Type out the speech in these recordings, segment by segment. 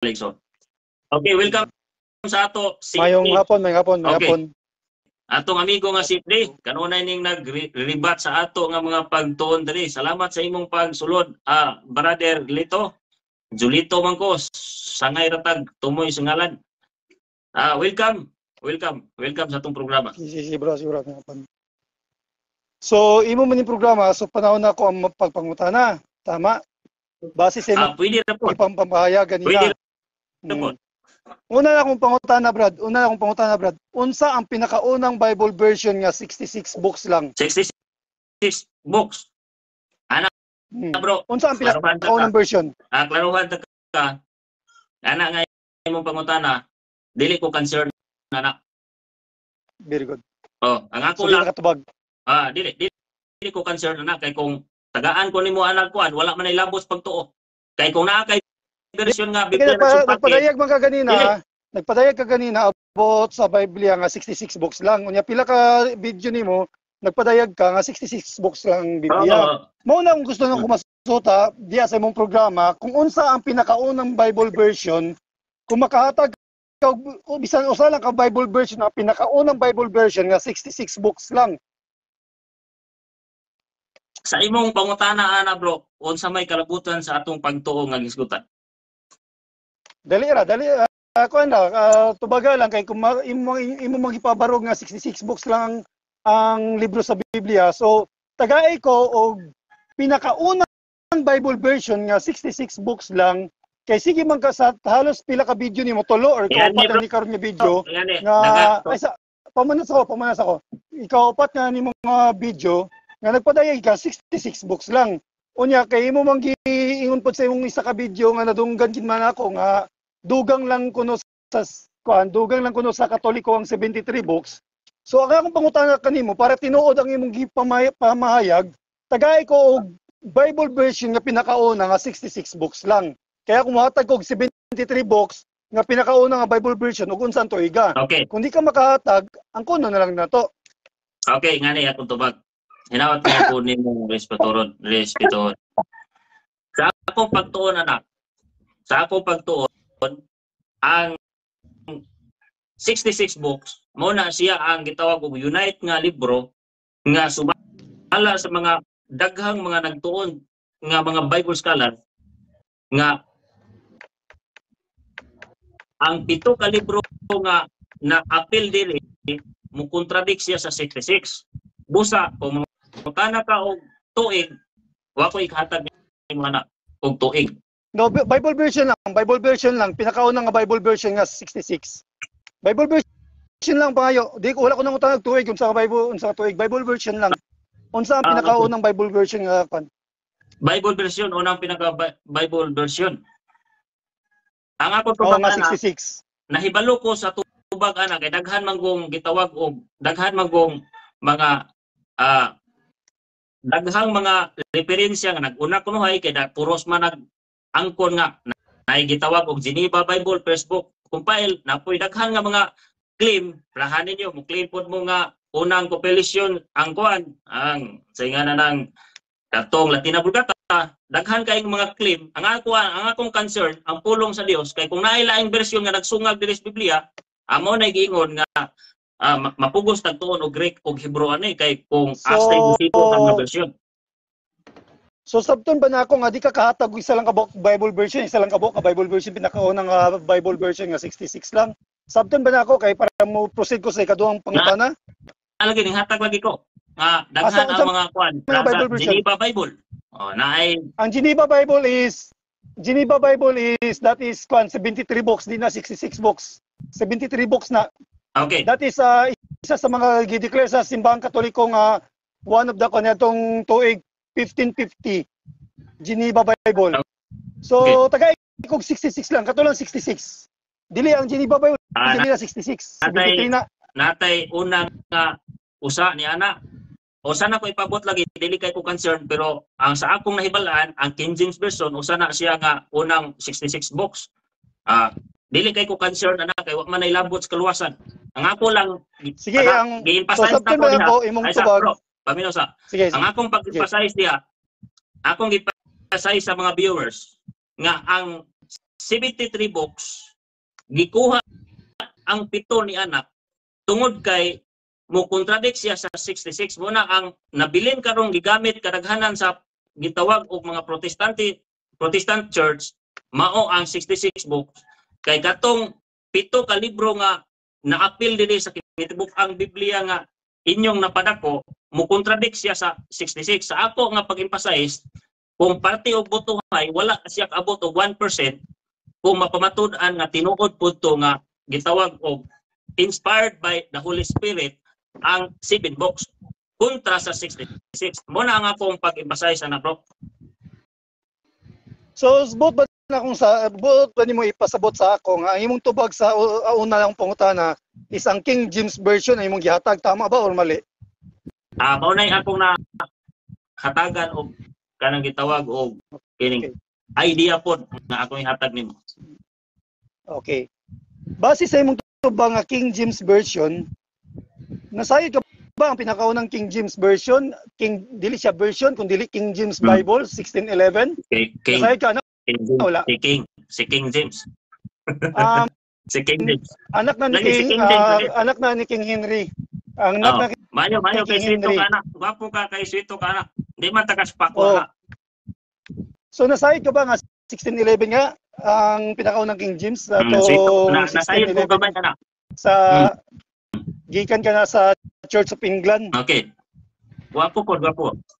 Alexo. Okay, welcome sa ato si Mayong hapon. Atong amigo nga si Dre, kanunay ning nag-rebat sa ato nga mga pagtuon diri. Salamat sa imong pagsulod, brother Lito. Julito Mangkos, sangay ratag tumoy sa ngalan. Welcome sa atong programa. Si bro. So, imo man yung programa, so panahon na ako ang pagpangutana. Tama? Base sa imong pwede na po. Ipampahaya ganina. Pwede na po. Una na akong pangutana, Brad. Unsa ang pinakaunang Bible version nga 66 books lang? 66 books. Ana, bro. Unsa ang pinakaunang version? Klaruhan ka. Ana nga imong pangutana, dili ko concern ana. Very good. Oh, ang ako so, lang katubag. Dili ko concern ana kay kung tagaan ko nimo anak kuan, wala man ay labos pagtuo. Kay kung naa kay version nga Biblia na nagpadayag ka kanina about sa Biblia nga 66 books lang. Unya pila ka video nimo nagpadayag ka nga 66 books lang ang Biblia. Mao na kung gusto nang kumasuta diya sa imong programa kung unsa ang pinakaunang Bible version, kung makahatag ka bisan usa lang ka Bible version na pinakaunang Bible version nga 66 books lang. Sa imong pangutana ana bro, unsa may kalabutan sa atong pagtuo nga gisgutan? Dali tubaga lang kay kung imo magipabarog nga 66 books lang ang libro sa Biblia. So tagay ko og pinakaunang Bible version nga 66 books lang kay sige man ka sa halos pila ka video nimo tulo or kaupat ni karon nga video nga pamanas ako. Ikaw upat nga nimo nga video nga nagpadayag ka 66 books lang. Unya kay imo man giingon pod sa imong isa ka video nga nadunggan gid man ako nga dugang lang kuno sa Katoliko ang 73 books. So ang akong pangutana kanimo para tinuod ang imong pamahayag, tagay ko og Bible version nga pinakauna nga 66 books lang. Kaya kung mahatag ko og 73 books nga pinakauna nga Bible version ug unsan tuiga. Okay. Kung di ka makahatag, ang kuno na lang nato. Okay, ngani akong tubag. Hinawat ko po nimo respeto. Sa akong pagtuon anak, ang 66 books muna siya ang gitawag og unite nga libro nga sumala sa mga daghang mga nagtuon nga mga Bible scholar nga ang 7 ka libro nga na-appeal dili mo contradict siya sa 66. Busa kung mutana ka og tuig, wa ko ikhatag nimo anak og tuig. No, Bible version lang, pinakauna nga Bible version nga 66. Bible version lang pangayo. Di ko wala ko nang utang tuig unsa ka tuig. Bible version lang. Unsa ang pinakaunang Bible version nga kan? Bible version unang Bible version. Ang ako tubag nga 66. Nahibalo ko sa tubag ana kay daghan manggong gitawag og daghan manggong mga daghang mga referensya nga nag-una kunuhay kay puros man nag-angkon nga nay gitawag og Geneva Bible First Book compile na puy daghan nga mga claim plahanin niyo mo claim pod mo nga unang compilation ang kuan ang sayngana ng katong Latina Vulgata daghan kay mga claim ang akong concern ang pulong sa Dios kay kung naay laing bersyon nga nagsungag diri sa Biblia amo na giingon nga mapugos tagtuon og Greek og Hebrew ani kay kung astay disipo ang version. So sabton ba na ako nga di ka kahatag isa lang ka Bible version, Bible version pinakaunang Bible version nga 66 lang. Sabton ba na ako kay para mo proceed ko sa ikaduhang pangutana? Lagi ning hatag lagi ko. Daghan ang mga kuan sa Geneva Bible. Naay ang Geneva Bible is that is kuan 73 books di na 66 books. 73 books na. Okay. That is isa sa mga gi-declare sa simbahang Katoliko nga one of the kanatong tuig 1550 Geneva Bible. So tagay kog 66 lang, katulang 66. Dili ang Geneva Bible, dili na 66. Natay unang usa ni ana. O sana ko ipabot lagi dili kay ko concern pero ang sa akong nahibalaan ang King James version usa na siya nga unang 66 books. Dili kay ko concern ana kay wa man ay labot sa kaluwasan. Ang ako lang sige ang gi-emphasize na ko diha imong tubag. Paminaw sa. Sige, ang akong pag-emphasize diha akong gi-emphasize sa mga viewers nga ang 73 books gikuha ang 7 ni anak tungod kay mo contradict siya sa 66 muna ang nabilin karong gigamit kadaghanan sa gitawag og mga Protestant church mao ang 66 books kay katong 7 ka libro nga naapil dinhi sa kitibuk ang Biblia nga inyong napadako mo contradict siya sa 66 sa ako nga pag-emphasize kung parte og botohay wala siya abot og 1% kung mapamatud-an nga tinuod pud to nga gitawag og inspired by the Holy Spirit ang 7 books kontra sa 66. Muna ang akong pag-emphasize na bro. So, both ba nimo ipasabot sa ako nga ang imong tubag sa una lang pangutana is ang King James Version ang imong gihatag, tama ba or mali? Mao nay akong na hatagan og kanang gitawag og kining idea pod nga akong ihatag nimo. Okay. Base sa imong tubag nga King James Version, nasayod ka ba ang pinakaunang King James Version? Dili siya version, kung dili King James Bible, 1611? Nasayod ka na? Wala. Si King James. Si King James. Anak na ni King Henry. Ang anak na Mayo kay Sweeto ka na. Gwapo ka kay Sweeto ka na. Di man tagas pako na. So nasayod ka ba nga 1611 nga ang pinakaunang King James? Nasayod ko gamay ka na. Sa gikan ka na sa Church of England. Okay. Gwapo.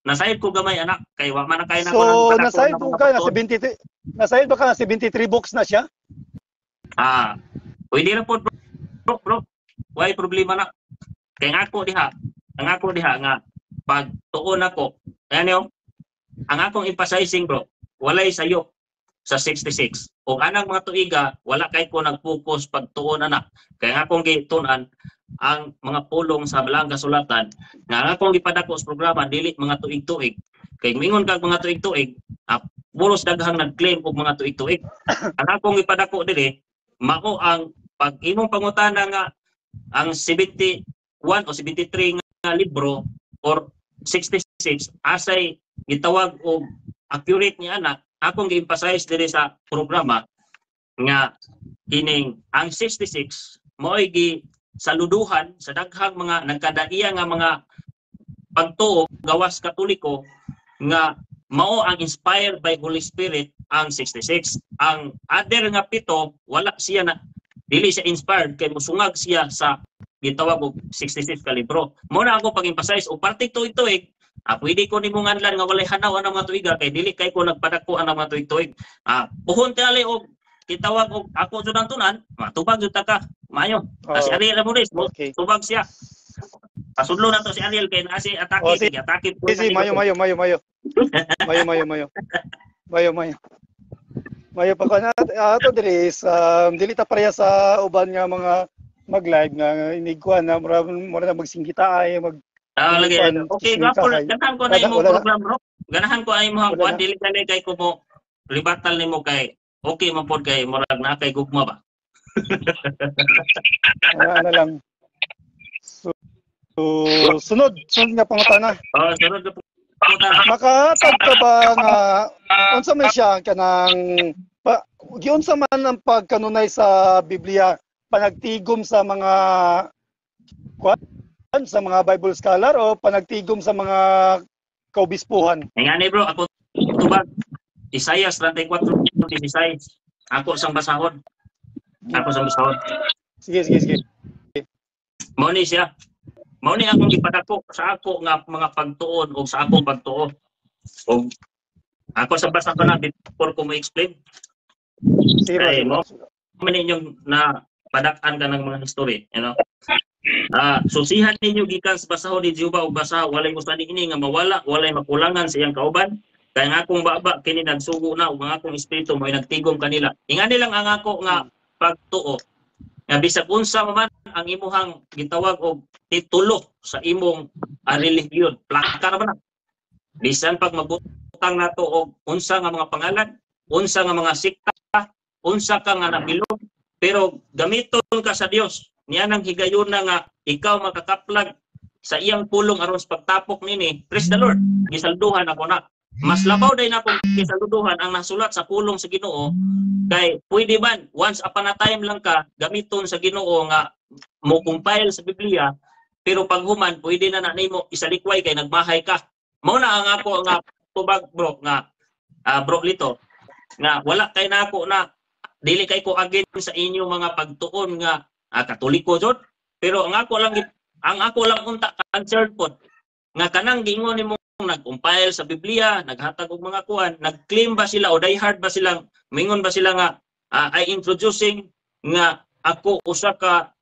Nasayod ko gamay anak kay wa man kay na ko. So nasayod ko ka na 73. Nasayod ba ka na 73 books na siya? Pwede na po bro. Why problema na? Kay ako diha nga pag tuon ako. Ano? Ang akong emphasizing bro, walay sayo sa 66. O anang mga tuiga, wala kay ko nag-focus pag tuon anak. Kaya akong gitunan ang mga pulong sa balang kasulatan nga akong gipadako sa programa dili mga tuig-tuig. Kay mingon kag mga tuig-tuig, pulos daghang nag-claim og mga tuig-tuig. Ang akong gipadako dili mao ang pag imong pangutana nga ang 71 o 73 nga libro or 66 asay gitawag og accurate ni anak, akong gi-emphasize diri sa programa nga kining ang 66 mo'y saluduhan sa daghang mga nagkadaiya nga mga pagtuo gawas Katoliko nga mao ang inspired by Holy Spirit ang 66. Ang other nga 7 wala siya na dili siya inspired kay musungag siya sa gitawag og 66 ka libro. Mao na ako pag-emphasize og parte tuig-tuig. Pwede ko nimo nganlan nga walay hanaw ang mga tuiga kay dili kay ko nagpadako ang mga tuig-tuig. Puhon tali og kitawag og ako jud ang tunan, matubag jud ta ka. Mayo. Si Ariel Amores, tubag siya. Pasudlo na to si Ariel kay nasi atake, atake po. Si mayo. Mayo pa kana ato diri sa dili ta pareha sa uban nga mga mag-live nga inigkuan na mura na magsingkita ay mag lagi. Okay, ganahan ko na imong program bro. Ganahan ko ay mo kuan dili kay ko mo libatal nimo kay okay man pod kay murag na kay gugma ba. Ano lang. Sunod nga pangutana. Sunod na pangutana. Makahatag ka ba nga unsa man siya kanang giunsa man ang pagkanunay sa Biblia panagtigom sa mga sa mga Bible scholar o panagtigom sa mga kaobispuhan? Ngani bro, ako tubag Isaiah 34:16. Ako sang basahon. Sige. Mao ni siya. Mao ni akong gipadako sa ako nga mga pagtuon o sa akong pagtuo. O ako sa basa ko na before ko mo explain. Sige mo. Man inyong na padak-an ka ng mga history, you know. Susihan ninyo gikan sa basahon ni Jehova o basa walay mo ini nga mawala, walay makulangan sa iyang kauban. Kaya nga akong baba kini nagsugo na ug mga akong espiritu mo nagtigom kanila. Ingani lang ang ako nga pagtuo. Nga bisag unsa man ang imuhang gitawag og titulo sa imong relihiyon, plaka naman na. Bisan pag mabutang nato og unsa nga mga pangalan, unsa nga mga sikta, unsa ka nga nabilog, pero gamiton ka sa Dios. Niya nang higayon na nga ikaw makakaplag sa iyang pulong aron sa pagtapok nini. Praise the Lord. Gisalduhan ako na. mas labaw day na akong kisaluduhan ang nasulat sa pulong sa Ginoo kay pwede man once upon a time lang ka gamiton sa Ginoo nga mo compile sa Biblia pero pag human pwede na nimo isalikway kay nagmahay ka. Mao na ang ako nga tubag bro nga bro Lito nga wala kay nako na dili kay ko again sa inyo mga pagtuon nga Katoliko jud pero ang ako lang unta concerned pod nga kanang gingon nimo nag-compile sa Biblia, naghatag og mga kuan, nag-claim ba sila o die hard ba silang mingon ba sila nga I introducing nga ako usa ka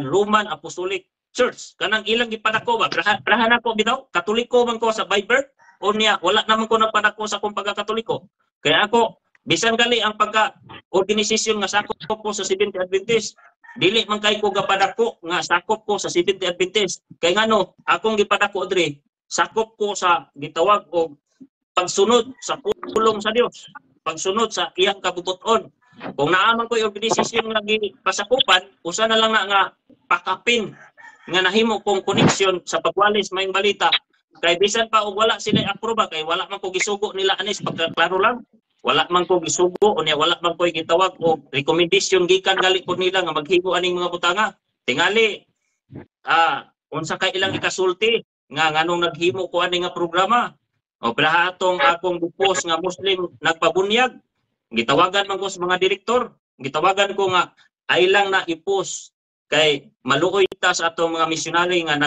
Roman Apostolic Church. Kanang ilang gipadako ba? Prahan ako bitaw, Katoliko man ko sa by birth o niya wala naman ko nagpadako sa akong pagka-Katoliko. Kaya ako bisan gali ang pagka-organisasyon nga sakop ko sa Seventh-day Adventist, dili man kay ko gapadako nga sakop ko sa Seventh-day Adventist. Kay ngano, akong gipadako diri sakop ko sa gitawag og pagsunod sa pulong sa Dios, pagsunod sa iyang kabubuton. Kung naaman ko yung organisasyon nga gipasakupan, usa na lang na nga pakapin nga nahimo kong connection sa pagwalis mayong balita. Kay bisan pa og wala sila aproba kay wala man ko gisugo nila anis pagklaro lang. Wala man ko gisugo o niya wala man ko gitawag og recommendation gikan gali ko nila nga maghigo aning mga butanga. Tingali unsa kay ilang ikasulti nga nganong naghimo ko ani nga programa o pila atong akong bupos nga Muslim nagpabunyag gitawagan man ko sa mga direktor gitawagan ko nga ay lang na ipos kay maluoy ta sa atong mga missionary nga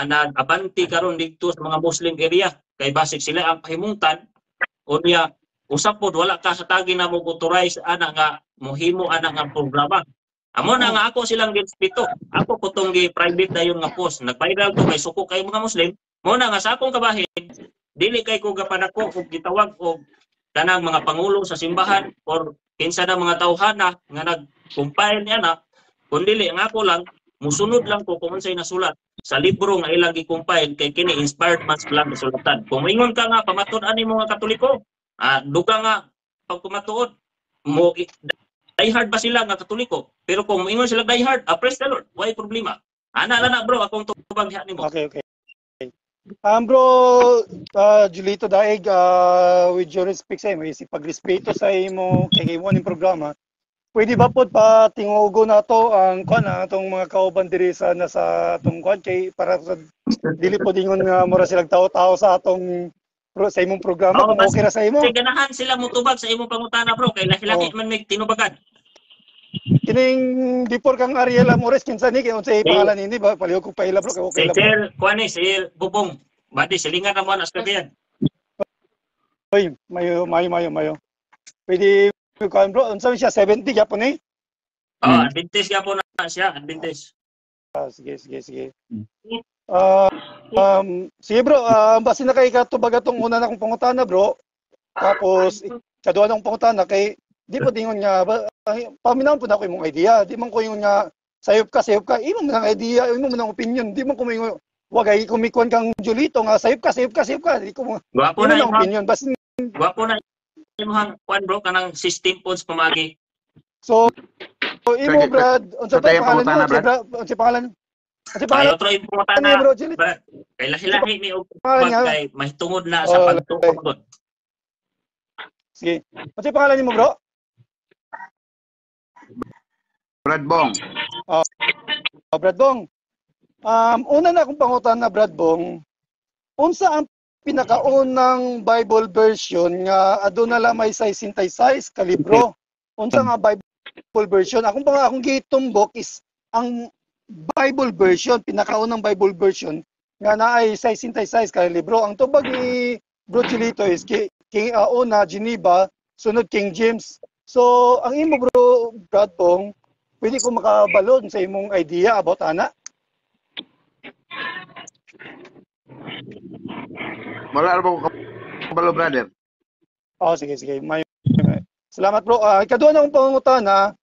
nag-abanti karon dito sa mga Muslim area kay basig sila ang pahimungtan o niya usap pod wala ka sa tagi na mo authorize ana nga mohimo ana nga programa. Amo na nga ako silang ginspito. Ako ko tong gi-private dayon nga post. Nag-viral to kay suko kay mga Muslim. Mo na nga sa akong kabahin, dili kay ko gapadako og gitawag og kanang mga pangulo sa simbahan or kinsa na mga tawhana nga nag-compile niya na kundi ang ako lang musunod lang ko kung unsay nasulat sa libro nga ilang gi-compile kay kini inspired man lang sulatan. Kung ingon ka nga pamatud-an nimo nga Katoliko, duga nga pag pamatuod mo die hard ba sila nga Katoliko? Pero kung ingon sila die hard, praise the Lord, why problema? Ana lang na bro, akong tubag diha nimo. Okay. Bro, Julito Daig, with your respect sa imo, si pagrespeto sa imo kay mo ning programa. Pwede ba pod pa tingugo na to ang atong mga kauban diri sa nasa atong kay para sa dili pod ingon nga mura silang tawo-tawo sa atong sa imong programa kung okay ra sa imo. Kay ganahan sila mutubag sa imong pangutana bro, kay lahi-lahi man may tinubagan. Kining before kang Ariel Amores kinsa ni kay unsay pangalan nini ba palihog ko paila bro kay okay la. Sir, kuani si Bubong. Badi silingan na mo na sa kabiyan. Oy, mayo. Pwede kan bro, unsa siya 70 gyapon ni? Adventist gyapon na siya, Adventist. Sige. Sige bro, basin na kay katubag atong una na kong pangutana bro. Tapos ikaduha na kong pangutana kay di po dingon nga paminaw po na ko imong idea. Di man ko yung nga sayop ka, imo man ang idea, imo man ang opinion. Di man ko mingo wagay kumikuan kang Julito nga sayop ka. Di ko Gwapo na ang opinion. Basin gwapo na imong kuan bro kanang system pods pamagi. So imo Brad, unsa pa pangalan mo? Unsa pangalan? Otro importante bro, kay lahi-lahi ni og kay mahitungod na sa pagtuon. Sige. Unsa pangalan nimo bro? Brad Bong. Brad Bong. Una na akong pangutana Brad Bong. Unsa ang pinakaunang Bible version nga aduna lamay sa 66 ka libro? Unsa nga Bible version? Akong gitumbok is ang Bible version, pinakaunang Bible version nga naay 66 ka libro. Ang tubag ni Bro Chilito is una Geneva, sunod King James. So, ang imo bro Brad Bong, pwede ko makabalon sa imong idea about ana? Wala ba ko kabalo brother? Sige. Salamat bro. Ikaduha na akong pangutana.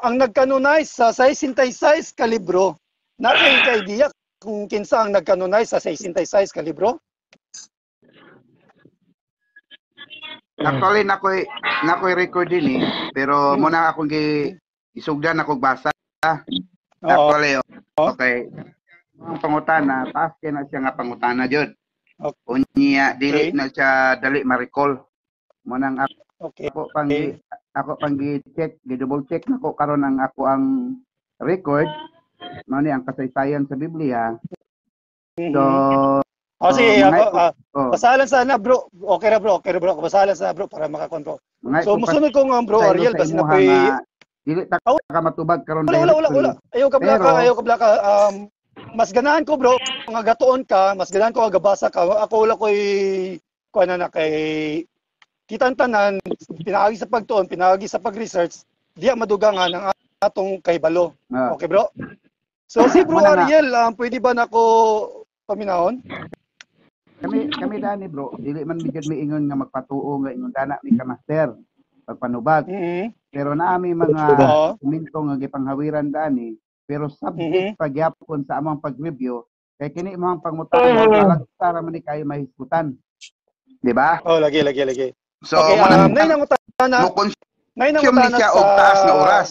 Ang nag-canonize sa 66 ka libro, nakay ka idea kung kinsa ang nag-canonize sa 66 ka libro? Actually nakoy record din pero muna akong isugdan akong basa. Actually okay. Ang pangutana, taas kay na siya nga pangutana jud. Okay. Unya dili na siya dali ma-recall. Mo nang Okay. ako pang gi-check, gi-double check nako karon ang ako ang record mo ni ang kasaysayan sa Biblia. So, sige, mga basalan sana bro. Okay ra bro. Basalan sana bro para makakontrol. So musunod ko nga bro Ariel kasi na koy dili ta ka matubag karon wala. Ayaw ka blaka. Mas ganahan ko bro, nga gatuon ka, mas ganahan ko nga gabasa ka. Ako wala koy kuan na kay kitang tanan, pinagi sa pagtuon, pinagi sa pag-research, diya madugangan ang atong kahibalo. Okay bro? So si bro Ariel, pwede ba nako paminahon? Kami dani bro, dili man bigyan mi ingon nga magpatuo nga ingon dana mi ka master pagpanubag. Pero naami mga komento nga gipanghawiran dani, pero subject pagyapon sa among pag-review kay kini imong pangutana malagtara man ni kayo mahisgutan. Di ba? Oh, lagi. So, okay, nay nangutana. Nay nangutana siya og taas nga oras.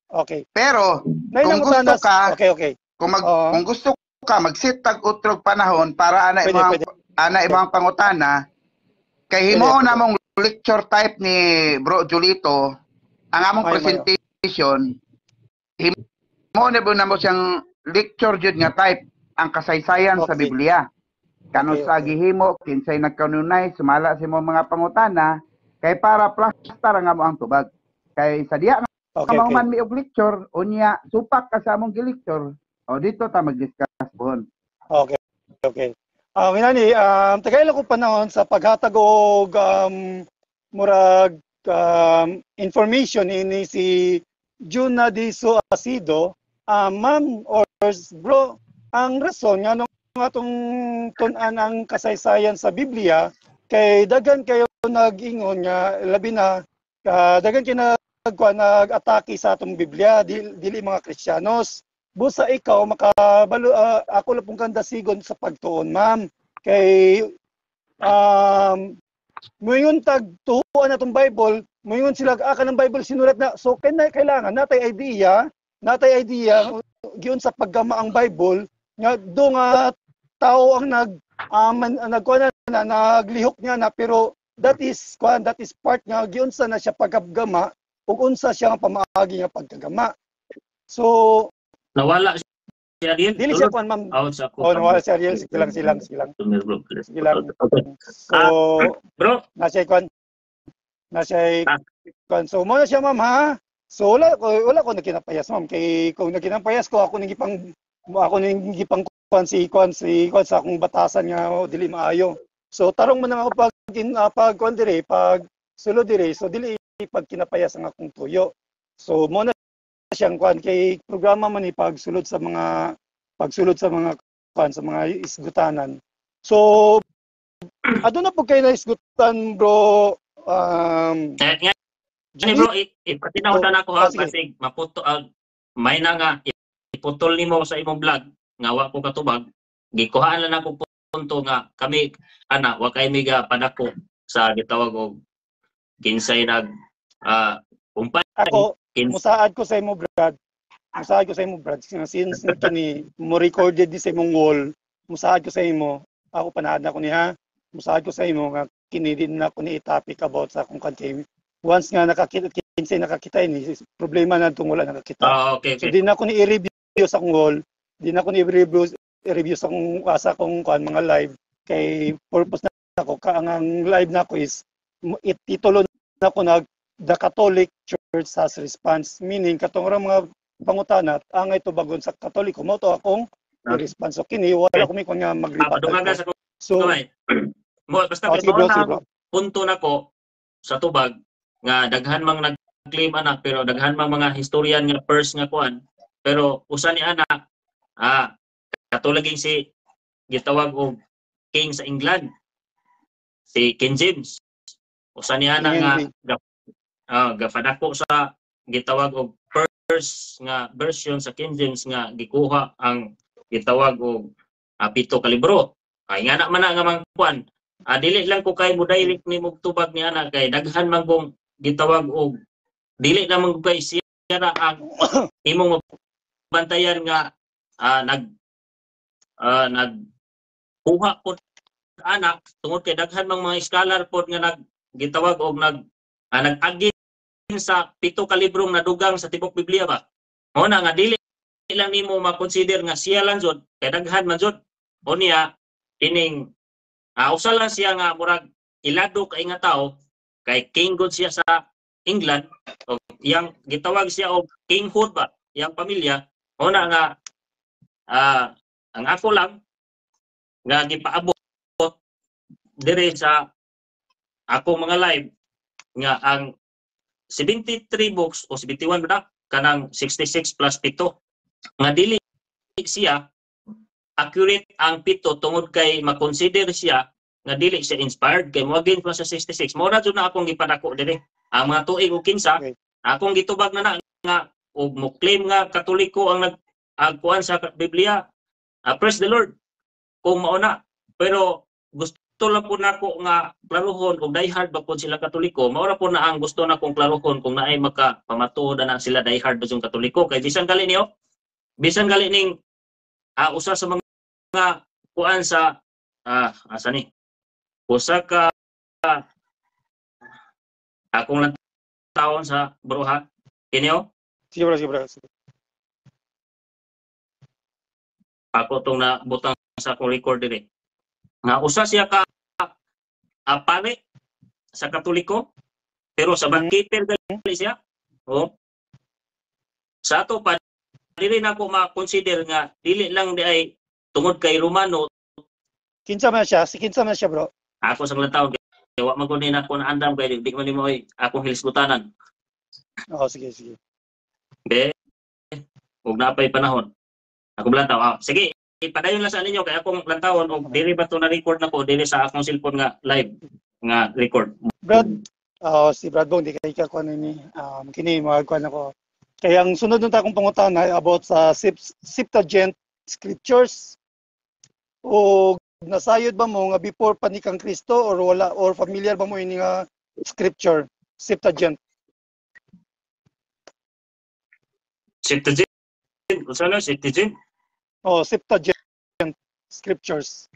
Okay. Pero kung gusto ka, okay. Kung gusto ka mag-set tag utrog panahon para ana imong pangutana kay himo na mong lecture type ni Bro Julito ang among presentation himo na mo siyang lecture jud nga type ang kasaysayan sa Biblia. Kano sa gihimo kinsay nagkanunay sumala sa imong mga pangutana kay para plaster nga mo ang tubag. Kay sa diya man mi og lecture unya supak ka sa among gi-lecture. O dito ta mag-discuss pohon. Okay. Minani, tagay lang ko panahon sa paghatag og murag information ini si Juna Diso Asido. Ma'am or bro, ang rason nga nung atong tun-an ang kasaysayan sa Biblia kay daghan kayo nag-ingon nga labi na daghan kayo nag-atake sa atong Biblia dili mga Kristiyanos. Busa ikaw makabalo ako lang pong kandasigon sa pagtuon ma'am kay moyon tag tuhuan natong Bible moyon sila aka ng Bible sinulat na so kailangan natay idea giun sa paggama ang Bible nga do nga tao ang naglihok niya na pero that is part nga giun sa na siya paggamma ug unsa siya nga pamaagi nga pagkagama. So nawala si Ariel. Dili siya kuan ma'am. Nawala si Ariel. Sige lang. So bro, nasa kuan. So mo na siya ma'am ha. So wala ko nakinapayas ma'am kay kung nakinapayas ko ako nang gipang kuan si sa akong batasan nga dili maayo. So tarong man ako pag kuan dire pag sulod dire. So dili pag kinapayas ang akong tuyo. So mo na siyang kuan kay programa man ni pagsulod sa mga kuan sa mga isgutanan. So aduna po kay na isgutan bro bro ipatinawon na ako kasi maputo may na nga iputol nimo sa imong vlog nga wa ko katubag gikuhaan lang ako punto nga kami wa kay miga padako sa gitawag og kinsay nag kumpay ako musaad ko sa imo Brad. Since kini mo recorded di sa imong wall, musaad ko sa imo. Ako panaad na ko niya. Musaad ko sa imo nga kini din na ko ni topic about sa akong content. Once nga nakakita ini problema na tong wala nakakita. Okay. So di na ko ni i-review sa akong wall. Di na ko ni i-review sa akong mga live kay purpose na ako ang live na ko is ititulo na ko the Catholic Church has response, meaning katong mga pangutana angay to bagon sa Katoliko mo to akong response. So kini wala ko mi kun nga mag-rebuttal. So mo basta kay punto nako sa tubag nga daghan mang nag-claim anak pero daghan mang mga historian nga first nga kuan pero usa ni anak katulaging si gitawag og king sa England si King James usa ni anak nga gapadako sa gitawag og first nga version sa King James nga gikuha ang gitawag og 7 ka libro. Ay nga man nga mangkuan. Dili lang ko kay mo direct ni tubag ni ana kay daghan man kong gitawag og dili na man kay siya na ang imong bantayan nga nagkuha po anak tungod kay daghan mang mga scholar pod nga gitawag og nag-agin sa 7 ka librong nadugang sa tibok Biblia ba. Mao na nga dili lang nimo ma-consider nga siya lang jud kay daghan man jud. O niya ining usa lang siya nga murag ilado kay nga tao kay king god siya sa England o yang gitawag siya og kinghood ba yang pamilya. Mao na nga ang ako lang nga gipaabot dire sa ako mga live nga ang 73 books o 71 ba kanang 66 plus 7 nga dili siya accurate ang 7 tungod kay makonsider siya nga dili siya inspired kay moagin pa sa 66 mo na jud na akong gipadako dire ang mga tuig ug kinsa akong gitubag na nga og mo claim nga Katoliko ang nagagkuan sa Biblia. Praise the Lord kung mao na, pero gusto lang po nako nga klaruhon kung diehard ba po sila Katoliko. Maura po na ang gusto na kong klaruhon kung naay makapamatuod na sila diehard ba yung Katoliko. Kay bisan gali niyo, bisan gali ning usa sa mga kuan sa asa ni usa ka akong lang taon sa bruha kinyo. Sige bro, sige bro. Ako tong na butang sa akong record dire. Nga usa siya ka pare sa Katoliko pero sa bankiper gali siya. Oh. Sa ato pa dili na ko ma-consider nga dili lang di ay tungod kay Romano. Kinsa man siya? Si kinsa man siya bro? Ako sa mga taon kay wa man ko ni nako na andam kay di man nimo akong hilisgutanan. Oh, sige sige. Be. Ug napay panahon. Ako lantaw. Sige, ipadayon lang sa ninyo kay akong lantawon og dili ba to na record nako dili sa akong cellphone nga live nga record. Brad, si Brad Bong di kay ka kuan ni kini magkuan ako. Kaya ang sunod nung akong pangutana about sa Septuagint scriptures o nasayod ba mo nga before pa ni kang Kristo or wala or familiar ba mo ini nga scripture Septuagint? Septuagint. Usa na Septuagint. Oh, Septuagint scriptures.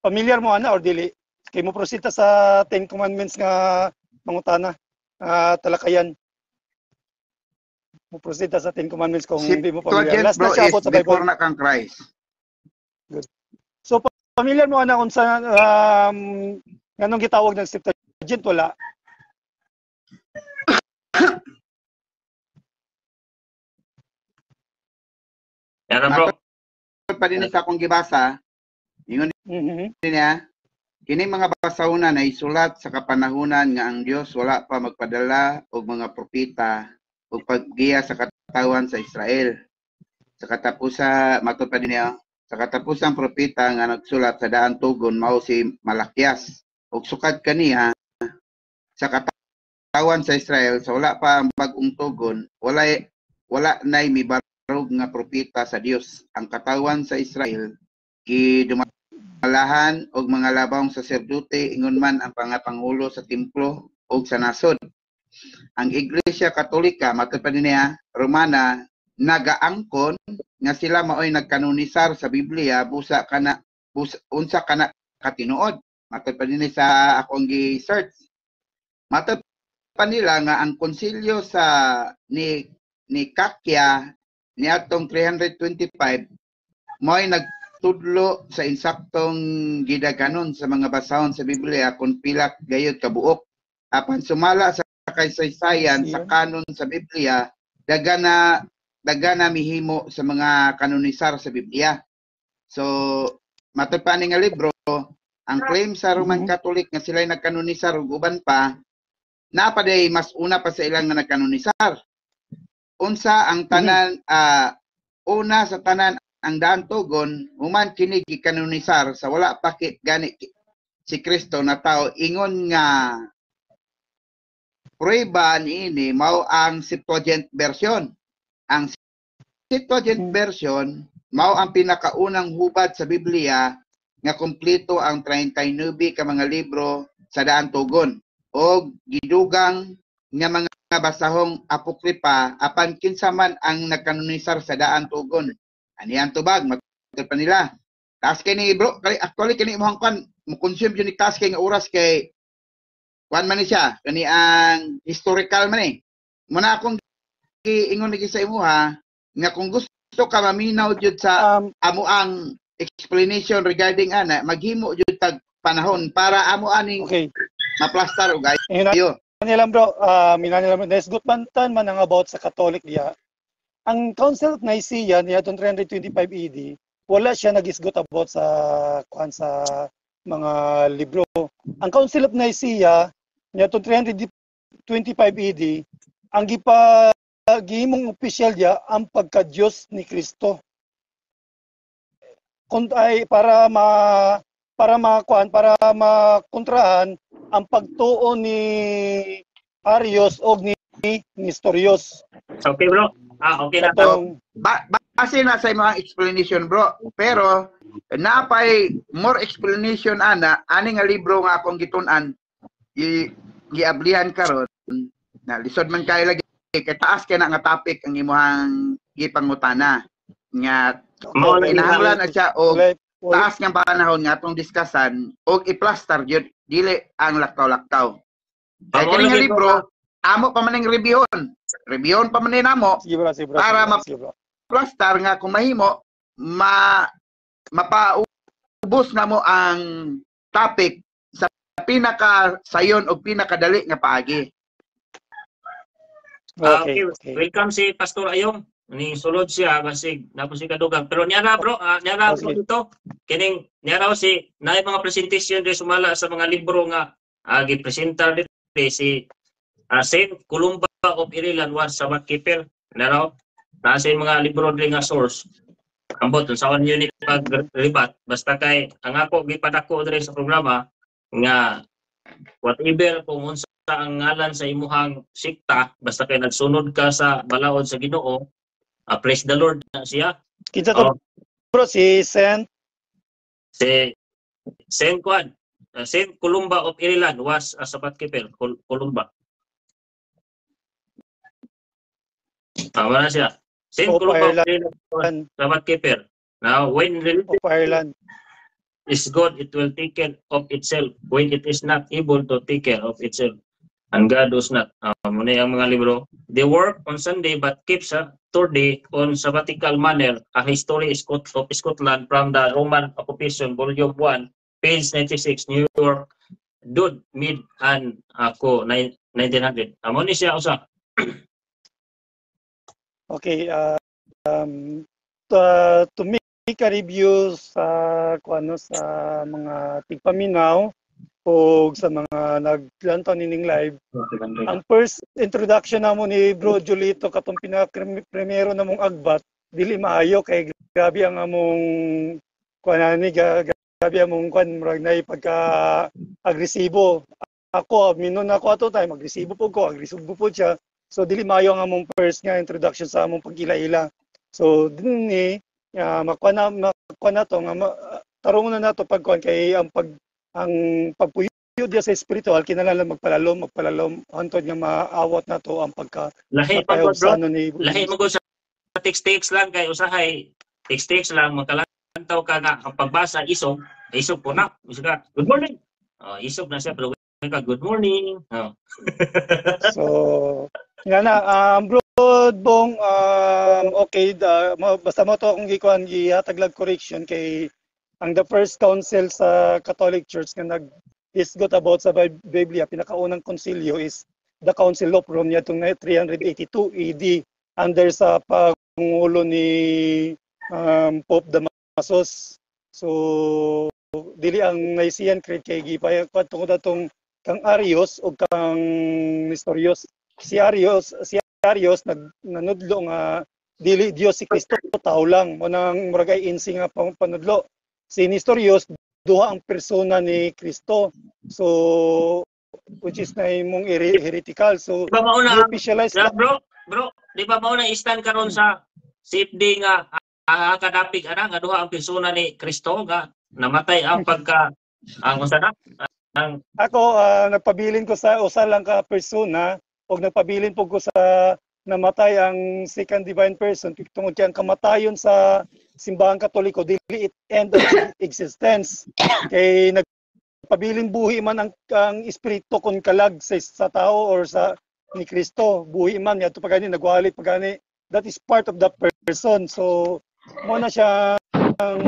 Familiar mo ana or dili? Kay mo prosita sa 10 commandments nga mangutana talakayan. Mo prosita sa 10 commandments kung hindi mo familiar. Last na siya about sa Bible. Before na kang Christ. Good. So familiar mo ana kung sa nganong gitawag ng Septuagint wala? Yan bro. Pa din sa akong gibasa, ingon niya, kini mga basahona na isulat sa kapanahunan nga ang Dios wala pa magpadala og mga propeta og paggiya sa katawan sa Israel. Sa katapusa matod pa din niya, sa katapusang propeta nga nagsulat sa daan tugon mao si Malakias. Og sukad kaniya sa katawan sa Israel sa wala pa ang bag-ong tugon, wala nay mibarog nga propeta sa Dios. Ang katawan sa Israel gidumalahan og mga labawng saserdote ingon man ang pangapangulo sa templo og sa nasod. Ang Iglesia Katolika matod pa niya Romana nagaangkon nga sila maoy nagkanonisar sa Biblia unsa kana katinuod. Matod pa niya sa akong gi-search. Matod pa nila nga ang konsilyo sa ni Kakya niadtong 325 mo'y nagtudlo sa insaktong gidaganon sa mga basahon sa Biblia kung pila gayud kabuok. Apan sumala sa kaysaysayan sa kanon sa Biblia, dagana mihimo sa mga kanonisar sa Biblia. So, matod pa ni nga libro, ang claim sa Roman Catholic nga sila'y nagkanonisar ug uban pa, napaday mas una pa sa ilang nga nagkanonisar. Unsa ang tanan una sa tanan ang daan tugon human kini gikanonisar sa wala pa gani si Kristo na tao ingon nga prueba niini mao ang Septuagint version. Ang Septuagint version mao ang pinakaunang hubad sa Biblia nga kompleto ang 39 ka mga libro sa daan tugon o gidugang nga mga basahong apokripa apan kinsa man ang nagkanonisar sa daan tugon. Ani ang tubag matod pa nila. taas kay ni bro, actually kini imong kan mo consume yun ni taas kay nga oras kay kuan man ni siya, kani ang historical man eh. Muna akong giingon lagi sa imo ha, nga kung gusto ka maminaw jud sa amo ang explanation regarding ana, maghimo jud tag panahon para amo aning maplastar og ayo. Nilang bro, minanilang nesgot bantan man ang about sa Catholic diya. Ang Council of Nicaea niya 325 AD, wala siya nagisgot about sa kuan sa mga libro. Ang Council of Nicaea niya 325 AD, ang gihimong opisyal diya ang pagka-Diyos ni Kristo. Kung ay para makontrahan ang pagtuo ni Arius o ni Nestorius. Okay bro. Okay na to. Base na sa mga explanation bro. Pero napay more explanation ana ani nga libro nga akong gitun-an giablihan karon na lisod man kay lagi kay taas kay na nga topic ang imong gipangutana nga inahanglan na siya og taas nga panahon nga atong diskasan og i-plaster jud dili ang laktaw-laktaw. Kaya kini nga libro amo pa maning review pa man namo para ma-plaster nga kung mahimo mapaubos na mo ang topic sa pinaka sayon o pinakadali nga paagi. Okay. Welcome si Pastor Ayong. Ni sulod siya basig napos si kadugang. Pero niya na bro, niya na bro dito. Kining niya raw si naay mga presentation di sumala sa mga libro nga gipresenta dito si Saint Columba of Ireland was Sabbath keeper. Na raw nasa mga libro din nga source. Ambot sa one unit pag-rebat basta kay ang ako gipadako diri sa programa nga whatever kung unsa ang ngalan sa imuhang sikta basta kay nagsunod ka sa balaod sa Ginoo, praise the Lord na siya. Kinsa to bro si Saint Columba of Ireland was a Sabbath keeper. Columba. Tama na siya. Saint Columba of Ireland, Sabbath keeper. Now when religion of Ireland is God, it will take care of itself. When it is not able to take care of itself, and God does not. Muna yung mga libro. They work on Sunday but keeps a Thursday on sabbatical manner. A history of Scotland from the Roman occupation, volume 1, page 96, New York, Dud, Mid, and ako, 1900. Muna siya usa. Okay, to make a review sa sa mga tigpaminaw o sa mga naglantaw nining live. Ang first introduction namo ni Bro Julito katong pinaka-primero namong agbat dili maayo kay grabe ang among grabe among murag na pagka-agresibo. Ako minon ako ato tay agresibo po siya. So dili maayo ang among first nga introduction sa among pagila-ila. So dinhi makuha na to nga tarungon na nato pagkuan kay ang pagpuyo diya sa spiritual kinahanglan magpalalom hantod nga maawat nato ang pagka lahi pagod bro lahi mo sa text lang kay usahay text lang magkalantaw ka nga ang pagbasa isog po na ka good morning isog na siya pero ka good morning so nga na bro Bong okay basta mo to kung gihatag correction kay ang the first council sa Catholic Church nga nag-isgot about sa Biblia pinakaunang konsilyo is the Council of Rome yatong 382 AD under sa pangulo ni Pope Damasus. So dili ang Nicene Creed kay gipay tungod atong kang Arius o kang Nestorius. Si Arius nanudlo nga dili Dios si Kristo tao lang mo nang muragay insi nga panudlo. Si Nestorius duha ang persona ni Kristo. So which is na imong heretical. So officialize bro, di ba mao na stand karon sa CFD nga kadapig ana nga duha ang persona ni Kristo nga namatay ang pagka ang usa ang ako nagpabilin ko sa usa lang ka persona o nagpabilin po ko sa namatay ang second divine person tungod kay ang kamatayon sa simbahang Katoliko dili it end of existence. Kay nagpabiling buhi man ang espiritu kon kalag sa tao or sa ni Kristo. Buhi man yato pagani nagwali pagani. That is part of the person. So mo na siya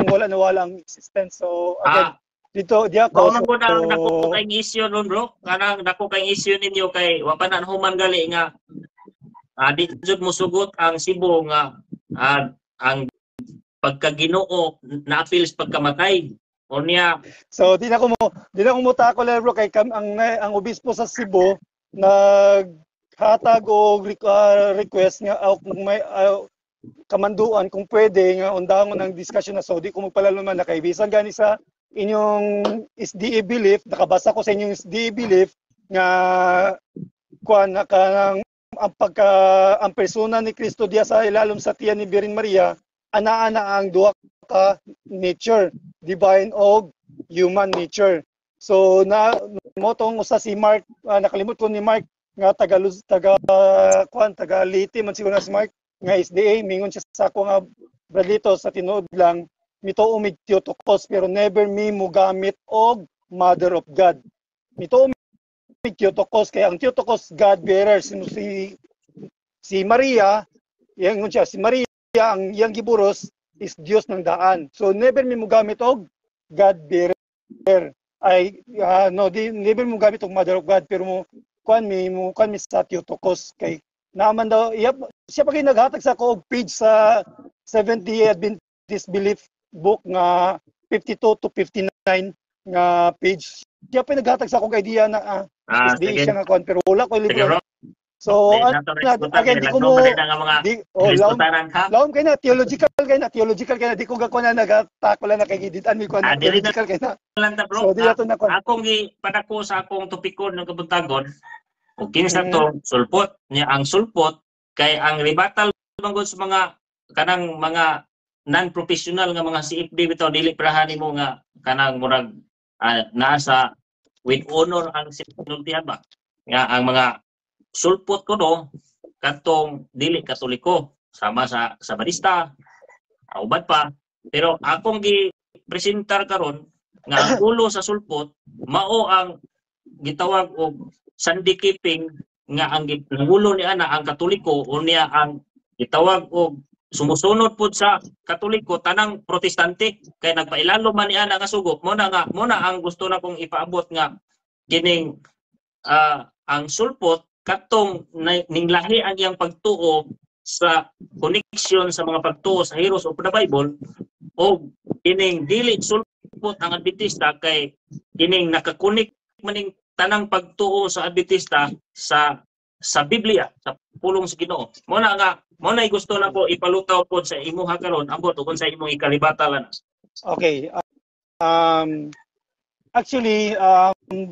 wala na wala ang existence. So again, dito di ako. Mao man gud ang dako kay issue ron bro. Kanang dako kay issue ninyo kay wa pa na human gali nga di jud mo sugot ang Cebu nga ang pagkaginoo na appeal sa pagkamatay. O niya. So di na ko mo tako bro kay ang obispo sa Cebu naghatag og request nga may kamanduan kung pwede nga undahon ng discussion na so di ko magpalaluman na kay bisan gani sa inyong SDA belief, nakabasa ko sa inyong SDA belief nga kuan kanang ang persona ni Cristo diya sa ilalom sa tiyan ni Birhen Maria ana-ana ang duha ka nature, divine o human nature. So na motong usa si Mark nakalimot ko ni Mark nga taga Liti man siguro na si Mark nga SDA mingon siya sa ako nga Bradlito sa tinuod lang mituo mig Theotokos pero never mi mogamit og Mother of God. Mituo mig Theotokos kaya ang Theotokos God bearer si Maria, yang siya si Maria ang iyang giburos is Dios ng daan. So never mi mogamit og God bearer. Never mo gamit og Mother of God pero mo kuan mi sa Theotokos kay naman daw siya pa kay naghatag sa ko og page sa 70 Adventist Belief book nga 52 to 59 nga page. Siya pa naghatag sa akong idea na siya nga kuan pero wala ko libro. So again di ko mo laom kay na theological kay na di ko gakuan na nagatako lang na kay giditan mi kuan theological kay na. So di ato na kuan. Akong gipadako sa akong topikon ng kabuntagon o kinsa to sulpot niya ang sulpot kay ang rebuttal mangod sa mga kanang mga non-professional nga mga CFD bitaw dili prahan mo nga kanang murag nasa with honor ang sinultihan ba nga ang mga sulpot ko no katong dili Katoliko sama sa Sabadista ubad pa pero akong gi-presentar karon nga ang ulo sa sulpot mao ang gitawag og sandikiping nga ang ulo ni ana ang Katoliko o niya ang gitawag og sumusunod pud sa Katoliko tanang Protestante kay nagpailalo man ni ana nga sugo mo na ang gusto na kong ipaabot nga kining ang sulpot katong ninglahi ang iyang pagtuo sa connection sa mga pagtuo sa heroes of the Bible o kining dili sulpot ang Adventista kay kining nakakunik maning tanang pagtuo sa Adventista sa Biblia sa pulong sa Ginoo mo na gusto na ko ipalutaw po sa imuha karon ambot kung sa imong ikalibatalan. Okay. Actually,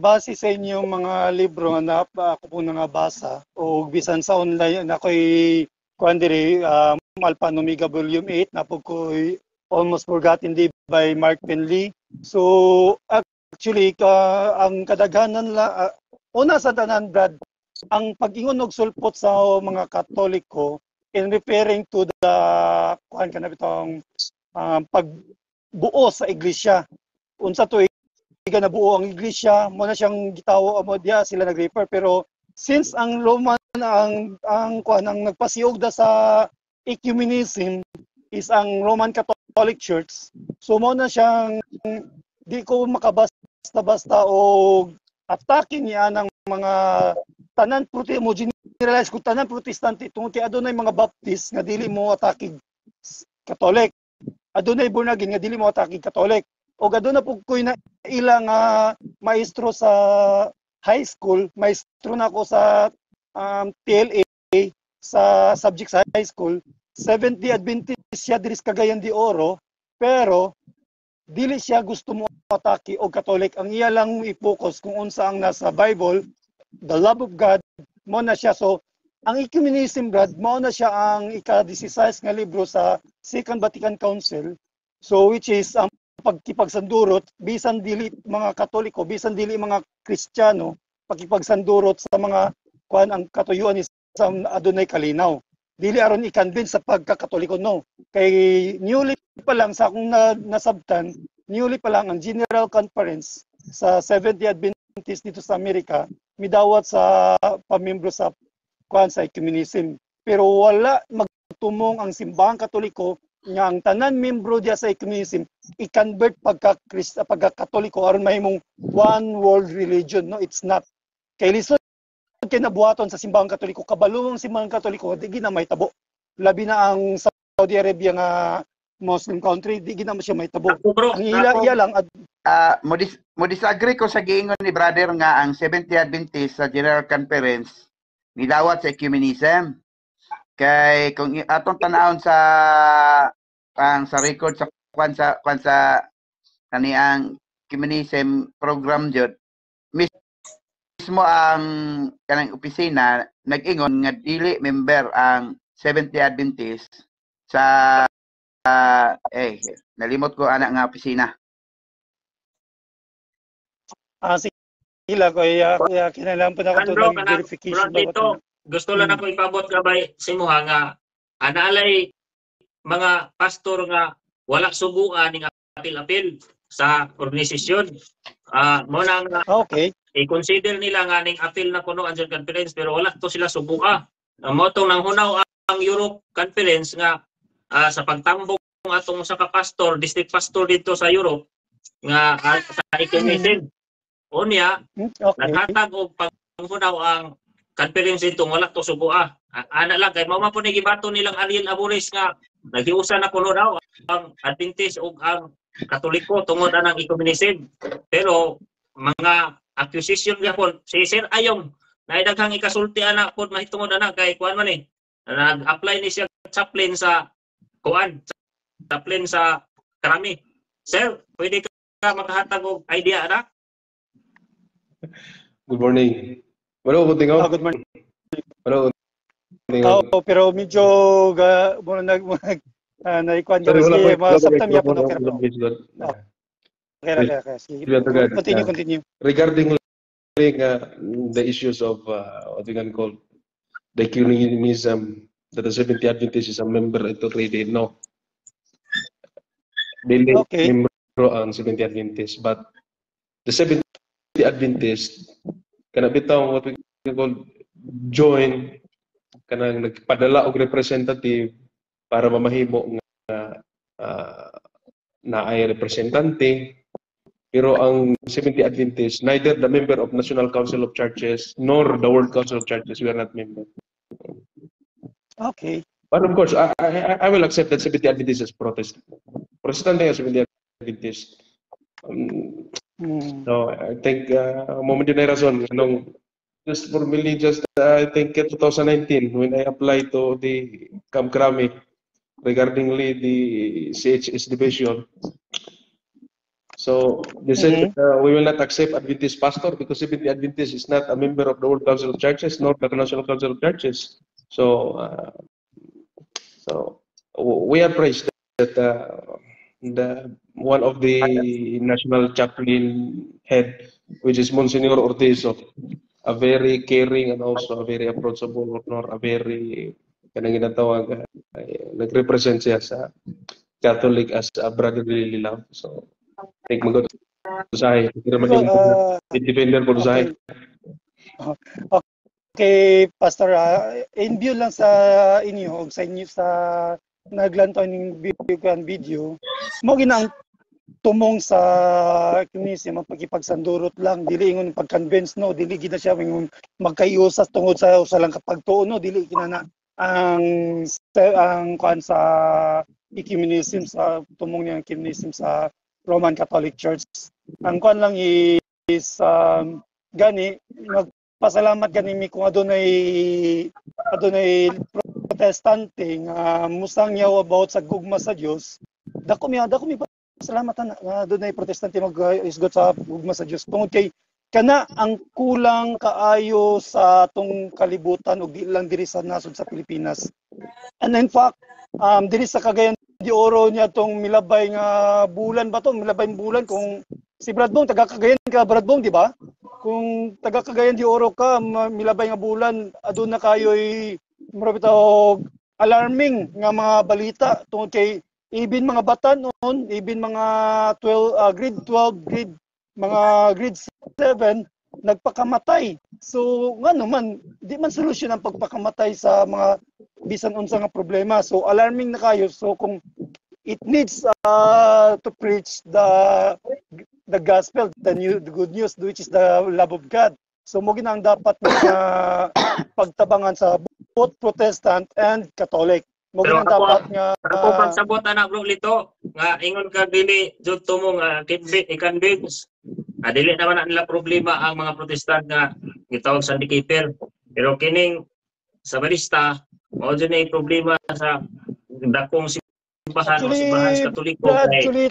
base sa inyong mga libro na ako po nangabasa o bisan sa online na ko'y kuan diri Alpha and Omega Volume 8 na po ko'y Almost Forgotten Day by Mark Penley. So actually ang kadaghanan una sa tanan Brad ang pag-ingon og sulpot sa mga Katoliko in referring to the kuan kana bitong pagbuo sa iglesia. Unsa to iga nabuo ang iglesia mo na siyang gitawo mo diya sila nag-refer pero since ang Roman ang kuan ang nagpasiog da sa ecumenism is ang Roman Catholic Church. So mo na siyang di ko makabasta-basta o atake niya ng mga tanan mo generalize ko tanan Protestante tungod ti adunay mga Baptist nga dili mo atake Catholic. Adunay born again nga dili mo atake Catholic. O aduna pug koy na ilang maestro sa high school, maestro na ako sa TLA sa subject sa high school. 70 Adventist siya diri sa Cagayan de Oro, pero dili siya gusto mo atake og Catholic. Ang iya lang i-focus kung unsa ang nasa Bible, the love of God, mo na siya. So, ang ecumenism, Brad, mo na siya ang ika-16 nga libro sa Second Vatican Council. So, which is ang pagkipagsandurot, bisan dili mga Katoliko, bisan dili mga Kristiyano, pagkipagsandurot sa mga kuan ang katuyuan ni sa adunay kalinaw. dili aron i-convince sa pagkakatoliko, no. Kay newly pa lang sa akong nasabtan, newly pa lang ang General Conference sa Seventh-day Adventist dito sa Amerika midawat sa pamiyembro sa sa ecumenism, pero wala magtumong ang simbahang Katoliko nga ang tanan miyembro diya sa ecumenism i-convert pagka-Katoliko aron mahimong one world religion, no. It's not. Kay lisod kay nabuhaton sa simbahang Katoliko, kabalong simbahang Katoliko di gina mahitabo, labi na ang Saudi Arabia nga Muslim country, di gina siya mahitabo. Ang iya lang mo disagree ko sa giingon ni brother nga ang Seventh-day Adventist sa General Conference nidawat sa ecumenism. Kay kung atong tanawon sa record sa kwan sa kani ang ecumenism program jud, mismo ang kanang opisina nag-ingon nga dili member ang Seventh-day Adventist sa nalimot ko ana nga opisina. Sila ko kinailangan pa na ako Bro, ng verification. bro, dito, gusto lang ako ipabot gabay simuha nga anaalay mga pastor nga wala subuan ning apil-apil sa organisasyon. Mo nang okay. I-consider nila nga ning apil na kuno ang conference pero wala to sila subuka. Mo tong nang hunaw ang Europe Conference nga sa pagtambong atong usa ka pastor, district pastor dito sa Europe nga sa ecumenism. Unya, naghatag og panghunaw ang conference dito wala to subuka. Ana lang kay mao man po ni gibato nilang Ariel Aboris nga naghiusa na kuno daw ang Adventist ug ang Katoliko tungod anang ecumenism. Pero mga accusation gyapon si Sir Ayong naidaghang ikasulti ana pod mahitungod ana kay kuan man ni nag-apply ni siya chaplain sa kuan chaplain sa Krami. Sir, pwede ka makahatag og idea ana? Good morning. Wala ko tingaw. Good morning. Wala ko tingaw. Pero medyo naikuan dyan. Sige, masaptam niya po na pero. Okay. Continue. Regarding the issues of what we can call the ecumenism, that the Seventh-day Adventist is a member, ito already no. Dili member ang Seventh-day Adventist, but the Seventh-day Adventist kana bitaw what we call join kanang nagpadala og representative para mamahimo nga na ay representante, pero ang Seventh-day Adventist neither the member of National Council of Churches nor the World Council of Churches, we are not member. Okay. But of course I will accept that Seventh-day Adventist is Protestant as Seventh-day Adventist. So I think moment din ay rason nung just for me I think 2019 when I applied to the Camp Crame regarding the CHS division. So they said we will not accept Adventist pastor because Seventh-day Adventist is not a member of the World Council of Churches nor the National Council of Churches. So we are praised that one of the national chaplain head, which is Monsignor Ortizo, a very caring and also a very approachable, nor a very kanang ginatawag nagrepresent siya sa Catholic as a brotherly love. So I think magod usahay independent po usahay. Okay, Pastor, in view lang sa inyo sa inyo sa naglantaw ning video mo ginang tumong sa ecumenism ang pagkipagsandurot lang, dili ingon pag-convince, no, dili gid na siya magkaiusas tungod sa usa lang kapagtuo, no, dili kinana ang kuan sa ecumenism sa tumong niyang ecumenism sa Roman Catholic Church. Ang kuan lang is gani magpasalamat gani mi kung adunay protestante nga musangyaw about sa gugma sa Dios. Dako mi pasalamatan nga adunay protestante mag-isgot sa gugma sa Dios tungod kay kana ang kulang kaayo sa atong kalibutan ug di lang diri sa nasod sa Pilipinas. And in fact, diri sa Cagayan de Oro niya tong milabay nga bulan ba to, milabay bulan kung si Bradbong taga Cagayan ka, Bradbong, di ba? Kung taga Cagayan de Oro ka, milabay nga bulan aduna kayoy marabitaw alarming nga mga balita tungod kay even mga bata noon, even mga 12 grade 12, grade 7 nagpakamatay. So ngano man di man solusyon ang pagpakamatay sa mga bisan unsa nga problema. So alarming na kayo. So kung it needs to preach the gospel, the good news, which is the love of God. So mo ginang dapat nga pagtabangan sa both Protestant and Catholic. Mo Pero ginang dapat nga ako pagsabot ana bro Lito nga ingon ka dili jud tumo nga i-convince. Dili naman na nila problema ang mga Protestant nga gitawag sa Keeper. Pero kining sa barista mao jud na problema sa dakong simbahan o simbahan sa Katoliko kay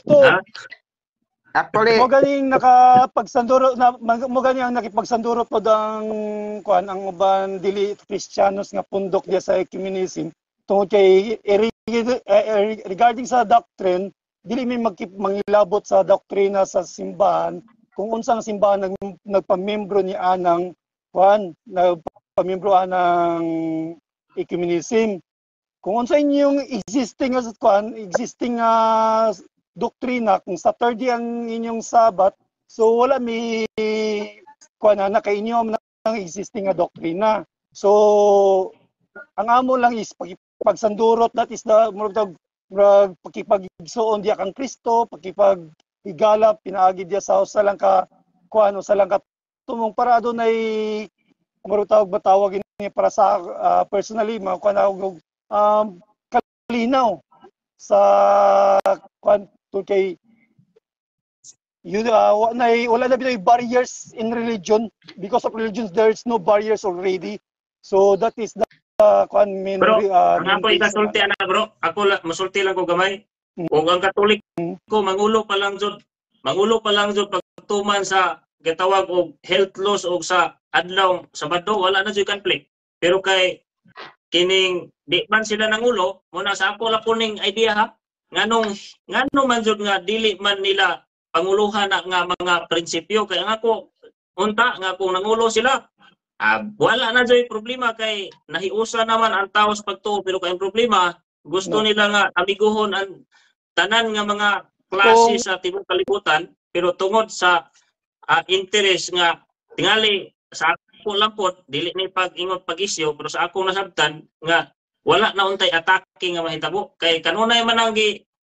Actually, mo ganing nakapagsanduro na mo gani ang nakipagsanduro pod ang kuan ang uban dili Kristiyanos nga pundok diya sa ecumenism tungod kay regarding sa doctrine dili may mangilabot sa doktrina sa simbahan kung unsang simbahan nagpamembro ni anang kuan nagpamembro anang ecumenism kung unsa inyong existing doktrina kung Saturday ang inyong Sabat so wala may kuan na kay inyo ang existing nga doktrina so ang amo lang is pagsandurot that is the pagkipagigsuon diya kang Kristo pagkipagigala pinaagi diya sa usa lang ka kuan usa lang ka tumong para adunay marutawag batawag ini para sa personally mga kuan kalinaw sa kuan kay wala na binoy barriers in religion because of religions there is no barriers already so that is the kuan main bro ako ikasulti ana bro ako masulti lang ko gamay kung ang Katolik ko mangulo pa lang jud pagtuman sa gitawag og health laws og sa adlaw Sabado wala na jud conflict pero kay kining di man sila nangulo muna sa ako la puning idea ha nganong man jud nga dili man nila panguluhan na nga mga prinsipyo kay ako unta nga kung nangulo sila wala na jud problema kay nahiusa naman ang tao sa pagtuo pero kay problema gusto nila nga amiguhon ang tanan nga mga klase sa tibuok kalibutan pero tungod sa interest nga tingali sa ako lampot dili ni pag-ingot pag-isyo pero sa ako nasabtan nga wala na untay atake nga mahitabo kay kanunay man ang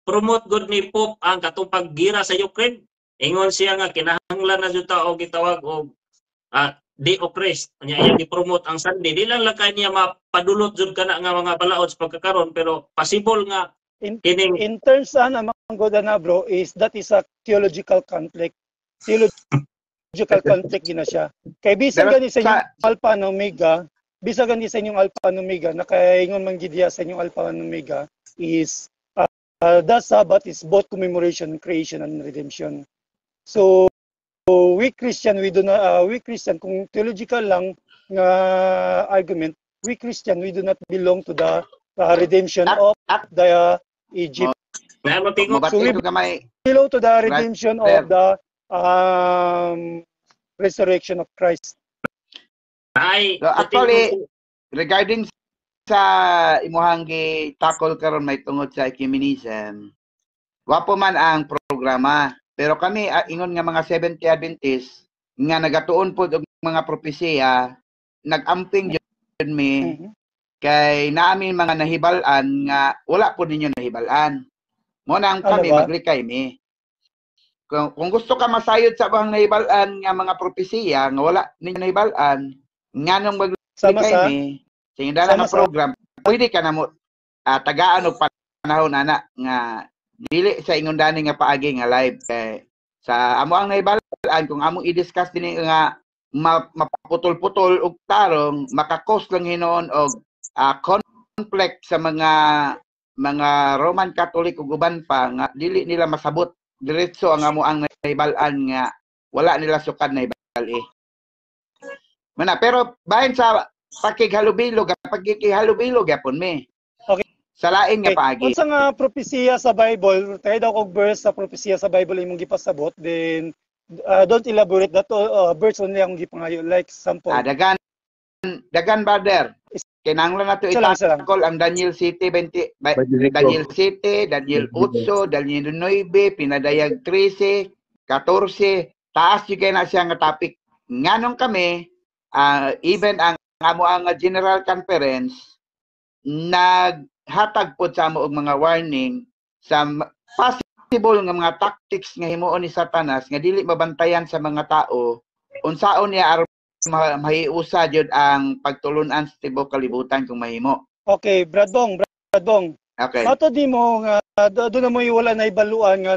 promote good ni Pope ang katong paggira sa Ukraine ingon siya nga kinahanglan na jud ta og gitawag og Day of Rest nya iyang gi-promote ang Sunday di lang lakay niya mapadulot jud kana nga mga balaod sa pagkakaron pero possible nga kining in terms mga godana bro is that is a theological conflict gina siya kay bisan gani sa inyong Alpha and Omega bisa gani sa inyong Alpha and Omega nakaingon man gid sa inyong Alpha and Omega is the Sabbath is both commemoration, creation and redemption. So we Christian kung theological lang nga argument, we Christian we do not belong to the redemption of the Egypt. So we belong to the redemption of the resurrection of Christ. So actually, regarding sa imuhang gi-tackle karon may tungod sa ecumenism, wapo man ang programa. Pero kami, ingon nga mga Seventh Day Adventist, nga nagatuon po og mga propesiya, nag-amping jud mi, kay naamin mga nahibalan nga wala po ninyo nahibalan. Mo nang kami maglikay mi. Kung gusto ka masayod sa bahang nahibalan nga mga propesiya nga wala ninyo nahibalan, nganong maglikay mi, sa indala nga program, pwede ka na mo tagaan og panahon ana nga dili sa ingon dani nga paagi nga live kay sa amo ang nahibalan kung among i-discuss dinhi nga maputol-putol og tarong makakos lang hinuon og conflict sa mga Roman Catholic ug uban pa nga dili nila masabot diretso ang amo ang nahibalan nga wala nila sukad na ibali. Mana pero bahin sa pagkihalubilo gyapon mi. Sa lain nga paagi. Unsa nga propesiya sa Bible, tayo daw og verse sa propesiya sa Bible imong gipasabot, then don't elaborate that verse only ang gipangayo like sample. Dagan dagan brother. Kinahanglan nato Isa lang. itakol ang Daniel City 20 Daniel City, Daniel 8, Daniel 9, pinadayag 13, 14, taas yung na siya nga topic. Nganong kami, even ang amo ang General Conference, naghatag po sa mo og mga warning sa possible nga mga tactics nga himuon ni Satanas nga dili mabantayan sa mga tao, unsaon niya aron mahiusa jud ang pagtulunan sa tibuok kalibutan kung mahimo. Okay, Bradong. Okay. Mato di mo nga doon na mo wala na ibaluan nga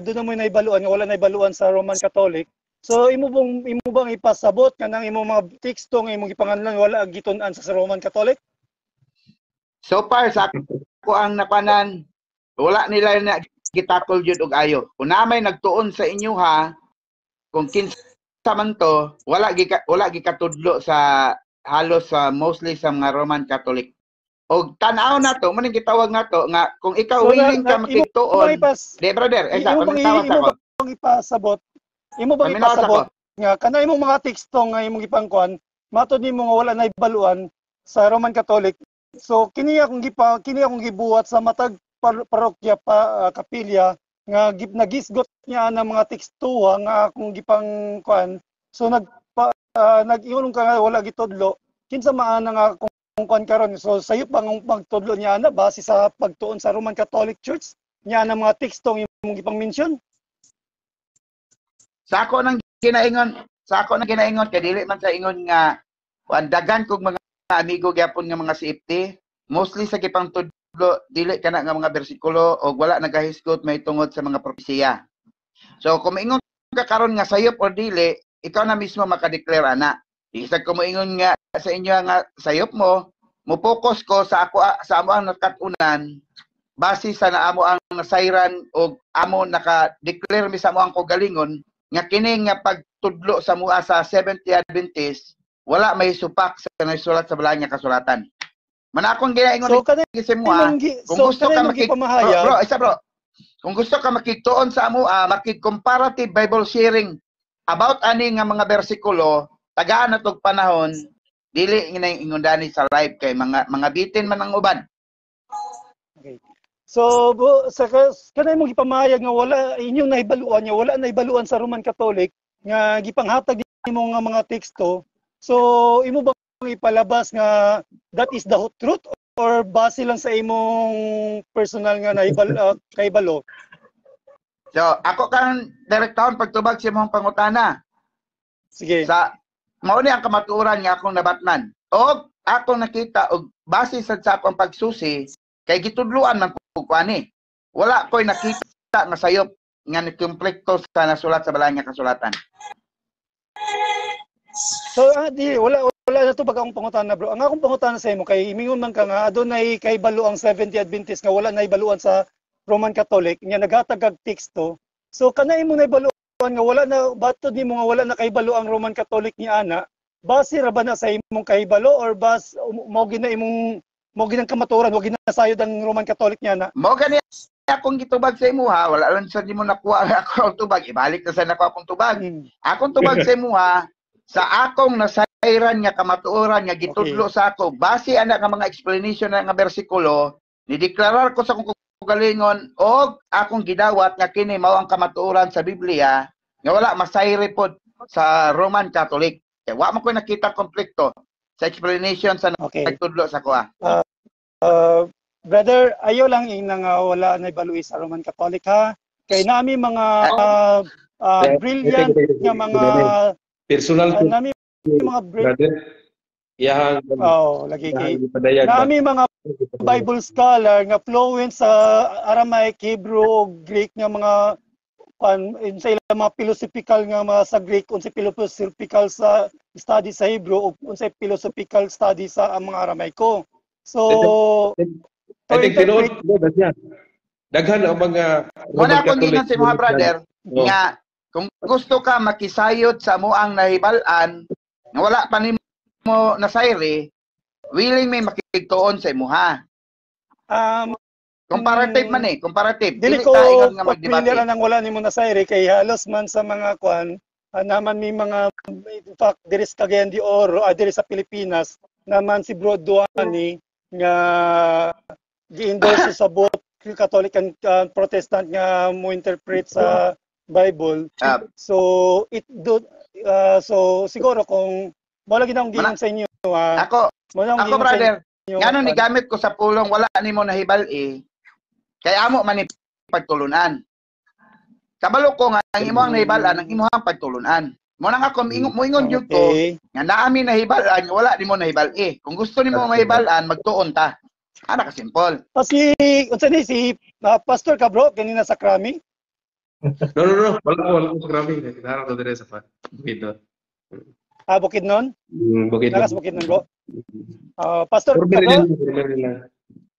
doon na mo na ibaluan nga wala na ibaluan sa Roman Catholic. So imo bang ipasabot kanang imong mga teksto nga imong gipanganlan wala gitun-an sa Roman Catholic? So far sa ako ang napanan, wala nila na gitakol jud og ayo. Kung na may nagtuon sa inyo ha, kung kinsa man to, wala gikatudlo sa halos sa mostly sa mga Roman Catholic. Og tan-aw na to, maning gitawag na to nga kung ikaw willing ka makigtuon. Di brother, isa paminawas ako. Imo bang ipasabot nga kana imong mga teksto nga imong ipangkuan, matod nimo nga wala na ibaluan sa Roman Catholic. So kini akong gibuhat sa matag parokya kapilya nga nagisgot niya ng mga teksto nga akong gipang kuan. So nag-iulong ka nga wala gitudlo. Kinsa maana nga akong kuan karon. So sayo bang pagtudlo niya na base sa pagtuon sa Roman Catholic Church niya ng mga teksto nga imong gipang mention? Sa ako nang ginaingon kay dili man sa ingon nga dagan kog mga amigo gyapon nga mga CFT, mostly sa gipang tudlo dili kana nga mga bersikulo o wala nagahisgot may tungod sa mga propesiya. So kung ingon ka karon nga sayop or dili, ikaw na mismo makadeclare ana. Isag ko mo ingon nga sa inyo nga sayop mo focus ko sa amo ang nakatunan base sa naamo ang nasayran o amo naka-declare mi sa amo ang kogalingon nga kini nga pagtudlo sa mua sa Seventh Adventist wala may supak sa nasulat sa balay nga kasulatan. Man akong ginaingon so, sa mua kung gusto ka bro, kung gusto ka makigtuon sa amo makig-comparative Bible sharing about ani nga mga bersikulo tagaan na tog panahon dili ingundani sa live kay mga bitin man ang uban. Okay. So sa kanay mo gipamahayag nga wala inyong nahibaluan nga wala nahibaluan sa Roman Catholic nga gipanghatag nimo nga mga teksto. So imo ba ipalabas nga that is the truth or base lang sa imong personal nga kahibalo? So ako kan direktahon pagtubag sa imong pangutana. Sige. Sa mao ni ang kamatuoran nga akong nabatnan. Og akong nakita og base sa akong pagsusi kay gitudluan man kuani. Wala ko'y nakita nga sayop nga nagkonflikto sa nasulat sa balay nga kasulatan. So wala na to pag akong pangutana bro. Ang akong pangutana sa imo kay mingon man ka nga adunay kahibalo ang Seventh Adventist nga wala nahibaluan sa Roman Catholic nga naghatag og teksto. So kana imong nahibaluan nga wala na batod nimo nga wala na kahibalo ang Roman Catholic ni ana. Base ra ba na sa imong kahibalo or mao ginang kamaturan wag ginasayod ang Roman Catholic niya na. Mao gani akong gitubag sa imo ha, wala lang sa nimo nakuha ako ang tubag, ibalik na sa nako akong tubag. Akong tubag sa imo ha, sa akong nasayran nga kamatuoran nga gitudlo sa ako base ana nga mga explanation nga bersikulo, nideklarar ko sa akong galingon og akong gidawat nga kini mao ang kamatuoran sa Biblia nga wala masayre pod sa Roman Catholic. Kaya wa man ko nakita konflikto sa explanation sa nagtudlo sa kuha. Brother, ayo lang nga wala na ibaluis sa Roman Catholic ha. Kay nami mga brilliant nga mga personal nami mga brother. Yang lagi nami mga Bible scholar nga fluent sa Aramaic, Hebrew, Greek nga mga sa ilang mga philosophical nga mga sa Greek unsay philosophical sa study sa Hebrew unsay philosophical study sa mga Aramaiko. So I think tinuod niya. Daghan ang mga wala akong gingon sa mga brother nga kung gusto ka makisayod sa moang nahibal-an nga wala pa nimo nasayri, willing may makigtuon sa imuha. Comparative man comparative. Dili ko pagpili lang nang wala nimo nasayri kay halos man sa mga kwan naman may mga, in fact, diri sa Cagayan de Oro, diri sa Pilipinas, naman si Bro Duani nga gi-endorse sa both Catholic and Protestant nga mo interpret sa Bible. So so siguro kung wala ginang giingon sa inyo, Ako brother, ngano ni gamit ko sa pulong wala nimo nahibal-i. Kay amo man ni pagtulunan. Kabalo ko nga ang imong nahibalan, ang imong pagtulunan. Mo nang ako moingon jud ko nga naami nahibalan, wala nimo nahibal-i. Kung gusto nimo mahibalan, magtuon ta. Ana ka simple. Si unsa ni si Pastor ka bro kanina sa Krami? No. Wala ko sa Krami. Kinara ko dire sa Bukid. Bukidnon? Bukid. Nakas Bukidnon bro. Pastor ka bro?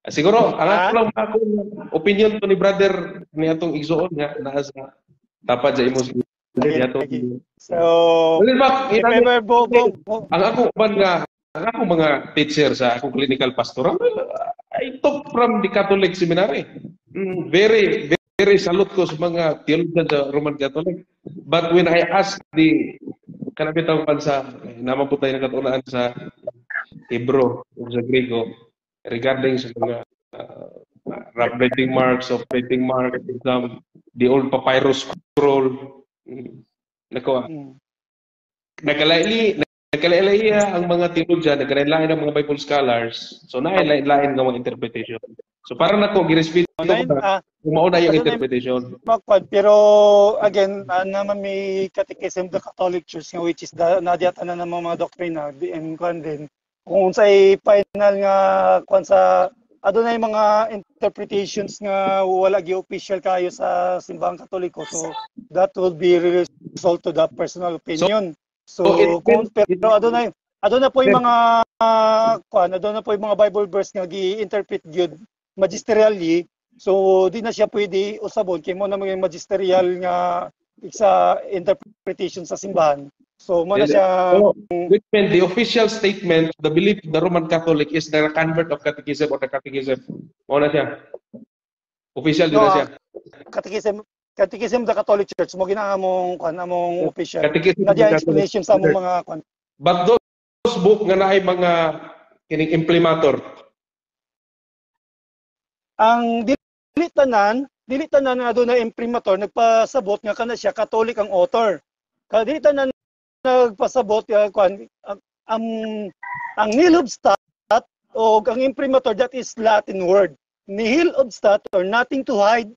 Siguro, ang ako opinion to ni brother ni atong igsuon nga naa sa dapat sa imo So, if ever ang ako man nga ang ako mga teacher sa akong clinical pastoral, I took from the Catholic Seminary. Very salute ko sa mga theologian sa Roman Catholic. But when I asked the kanabitang pansa, naman po tayo nagkatulaan sa Hebrew o sa Grego regarding sa mga writing marks, the old papyrus scroll. Nagkalailay ang mga theologian, nagkalailay ang mga Bible scholars. So nailay-lain ng mga interpretation. So para na ko girespeto kung mauna yung interpretation. Pero again, naman may catechism the Catholic Church which is nadiyata na ng mga doktrina and din. Kung sa final nga kung sa adunay mga interpretations nga wala gi official kayo sa simbahang Katoliko, so that will be result to the personal opinion. So pero adunay po yung mga adunay po yung mga Bible verse nga gi-interpret gyud magisterially, so di na siya pwede usabon kay mo na mga magisterial nga sa interpretation sa simbahan. So mo na siya the official statement, the belief of the Roman Catholic is the convert of catechism or the catechism. Mo na siya. Official din na siya. Catechism the Catholic Church mo ginaamong among official. Na diya explanation sa among mga But those book nga naay mga kining imprimatur. Ang dili tanan nga doon na imprimatur nagpasabot nga kana siya Catholic ang author. Dili tanan nagpasabot ang nihil obstat o ang imprimatur, that is Latin word. Nihil obstat or nothing to hide.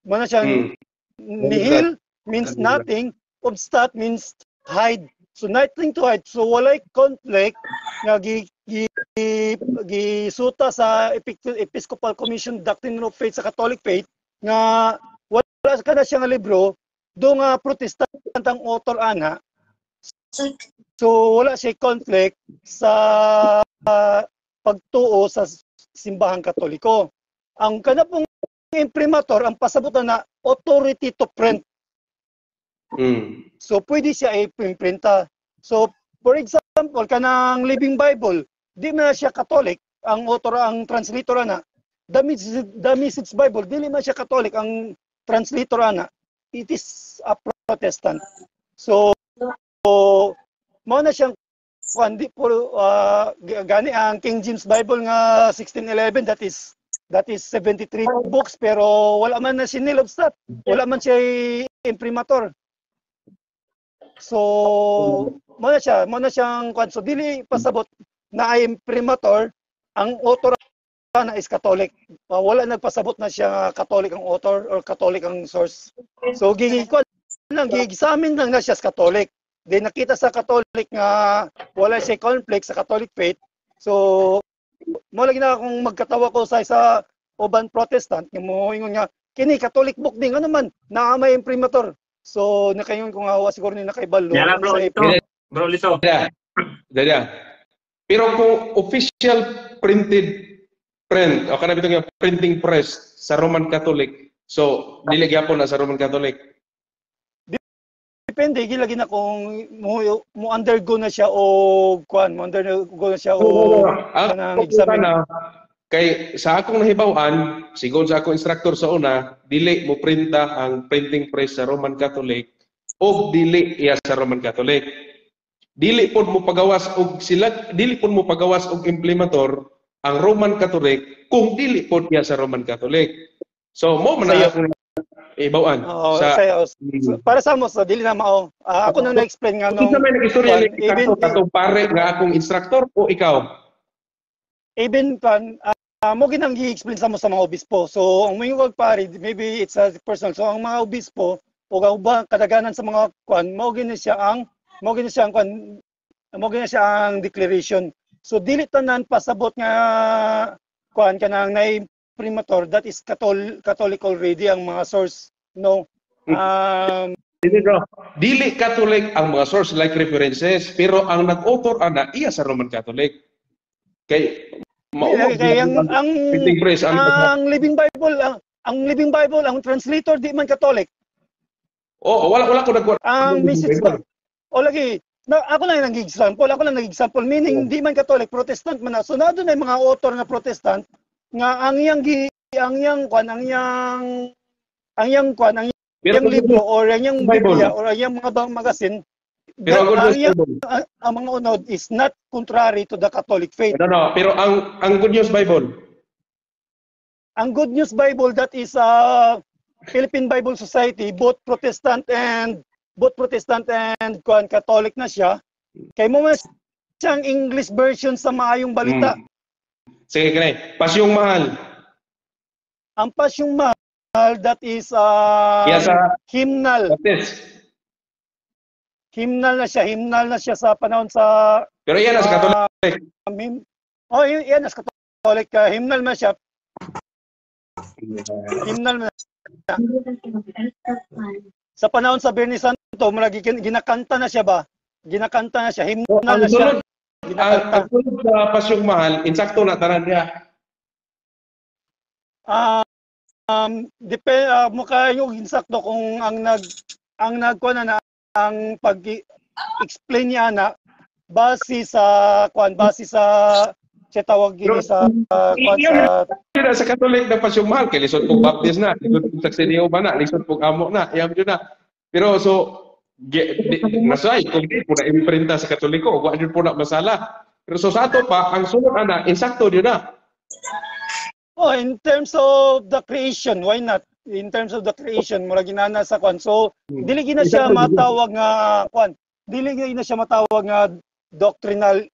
Mo na siyang nihil means nothing, obstat means hide. So nothing to hide. So walay conflict nga gisuta sa Episcopal Commission Doctrine of Faith sa Catholic Faith nga wala ka na siya nga libro do nga Protestant ang author ana. So wala siya conflict sa pagtuo sa simbahang Katoliko. Ang kanapong imprimatur ang pasabot na authority to print. So pwede siya i-printa. So for example kanang Living Bible, di na siya Catholic ang author, ang translator ana. The Message Bible, dili man siya Catholic ang translator ana. It is a Protestant. So mo na siyang kundi po gani ang King James Bible nga 1611, that is 73 books, pero wala man na sinilobstat, wala man siya imprimatur. So mo na siyang so dili pasabot na ay imprimatur ang author na is Catholic. Wala nagpasabot na siya Catholic ang author or Catholic ang source. So gigisamin lang na siya sa Catholic. Di nakita sa Catholic nga wala siya conflict sa Catholic faith. So mo lagi na akong magkatawa ko sa uban Protestant nga mo ingon nga kini Catholic book din ano man naa may imprimatur. So nakaingon ko nga siguro ni nakaibalo. Yan bro Lito. Dada. Pero kung official printed print o kanang bitong printing press sa Roman Catholic, so dili gyapon na sa Roman Catholic. Depende gilagi na kung mo undergo na siya o kanang exam kay sa akong nahibaw-an sigon sa akong instructor sa una dili mo printa ang printing press sa Roman Catholic o dili iya sa Roman Catholic. Dili pod mo pagawas og implementor ang Roman Catholic kung dili pod iya sa Roman Catholic. So mo man akong ibawaan para sa mo sa dili na mao. Ako nang na-explain nga nung sa may nagistorya ni katong pare nga akong instructor o ikaw. Even mo ginang gi-explain sa mo sa mga obispo. So ang mga pare maybe it's a personal. So ang mga obispo o uba kadaganan sa mga kwan mao gini siya ang declaration. So dili tanan pasabot nga kwan kanang nay primator that is Catholic already ang mga source no. Dili Catholic ang mga source like references pero ang nag-author ana iya sa Roman Catholic. Kay ang Living Bible ang translator di man Catholic. Wala ko nagkuha. Ang message ba? Lagi ako lang nag-example meaning di man Catholic, Protestant man. So na doon ay mga author na Protestant nga ang yang libro or ang Biblia or ang mga magazine pero ang mga unod is not contrary to the Catholic faith. No, pero ang Good News Bible. Ang Good News Bible that is Philippine Bible Society, both Protestant and Catholic na siya. Kay mo siyang English version sa Maayong Balita. Sige, kanay. Pasyong Mahal. Ang Pasyong Mahal, that is hymnal. Hymnal na siya sa panahon sa... Pero yan as Catholic. Yan as Catholic. Hymnal na siya. Hymnal na siya. Sa panahon sa Biyernes Santo, ginakanta na siya ba? Ginakanta na siya. Hymnal na siya. Ang sunod sa Pasyong Mahal, insakto na tanan niya. Mukha yung insakto kung ang nagkuha na ang pag-explain niya na base sa tawag gini sa sa Catholic na Pasyong Mahal kay lisod pug baptist na, lisod pug saksiniyo ba na, lisod pug amo na, iyam jud na. Pero so nasay kung di po na imprinta sa Katoliko, wa jud po na masala. Pero so sa ato pa ang sunod ana insakto jud na. In terms of the creation, why not? In terms of the creation, mura ginana sa kwan. So dili gina siya matawag nga kwan. Dili gina siya matawag nga doctrinal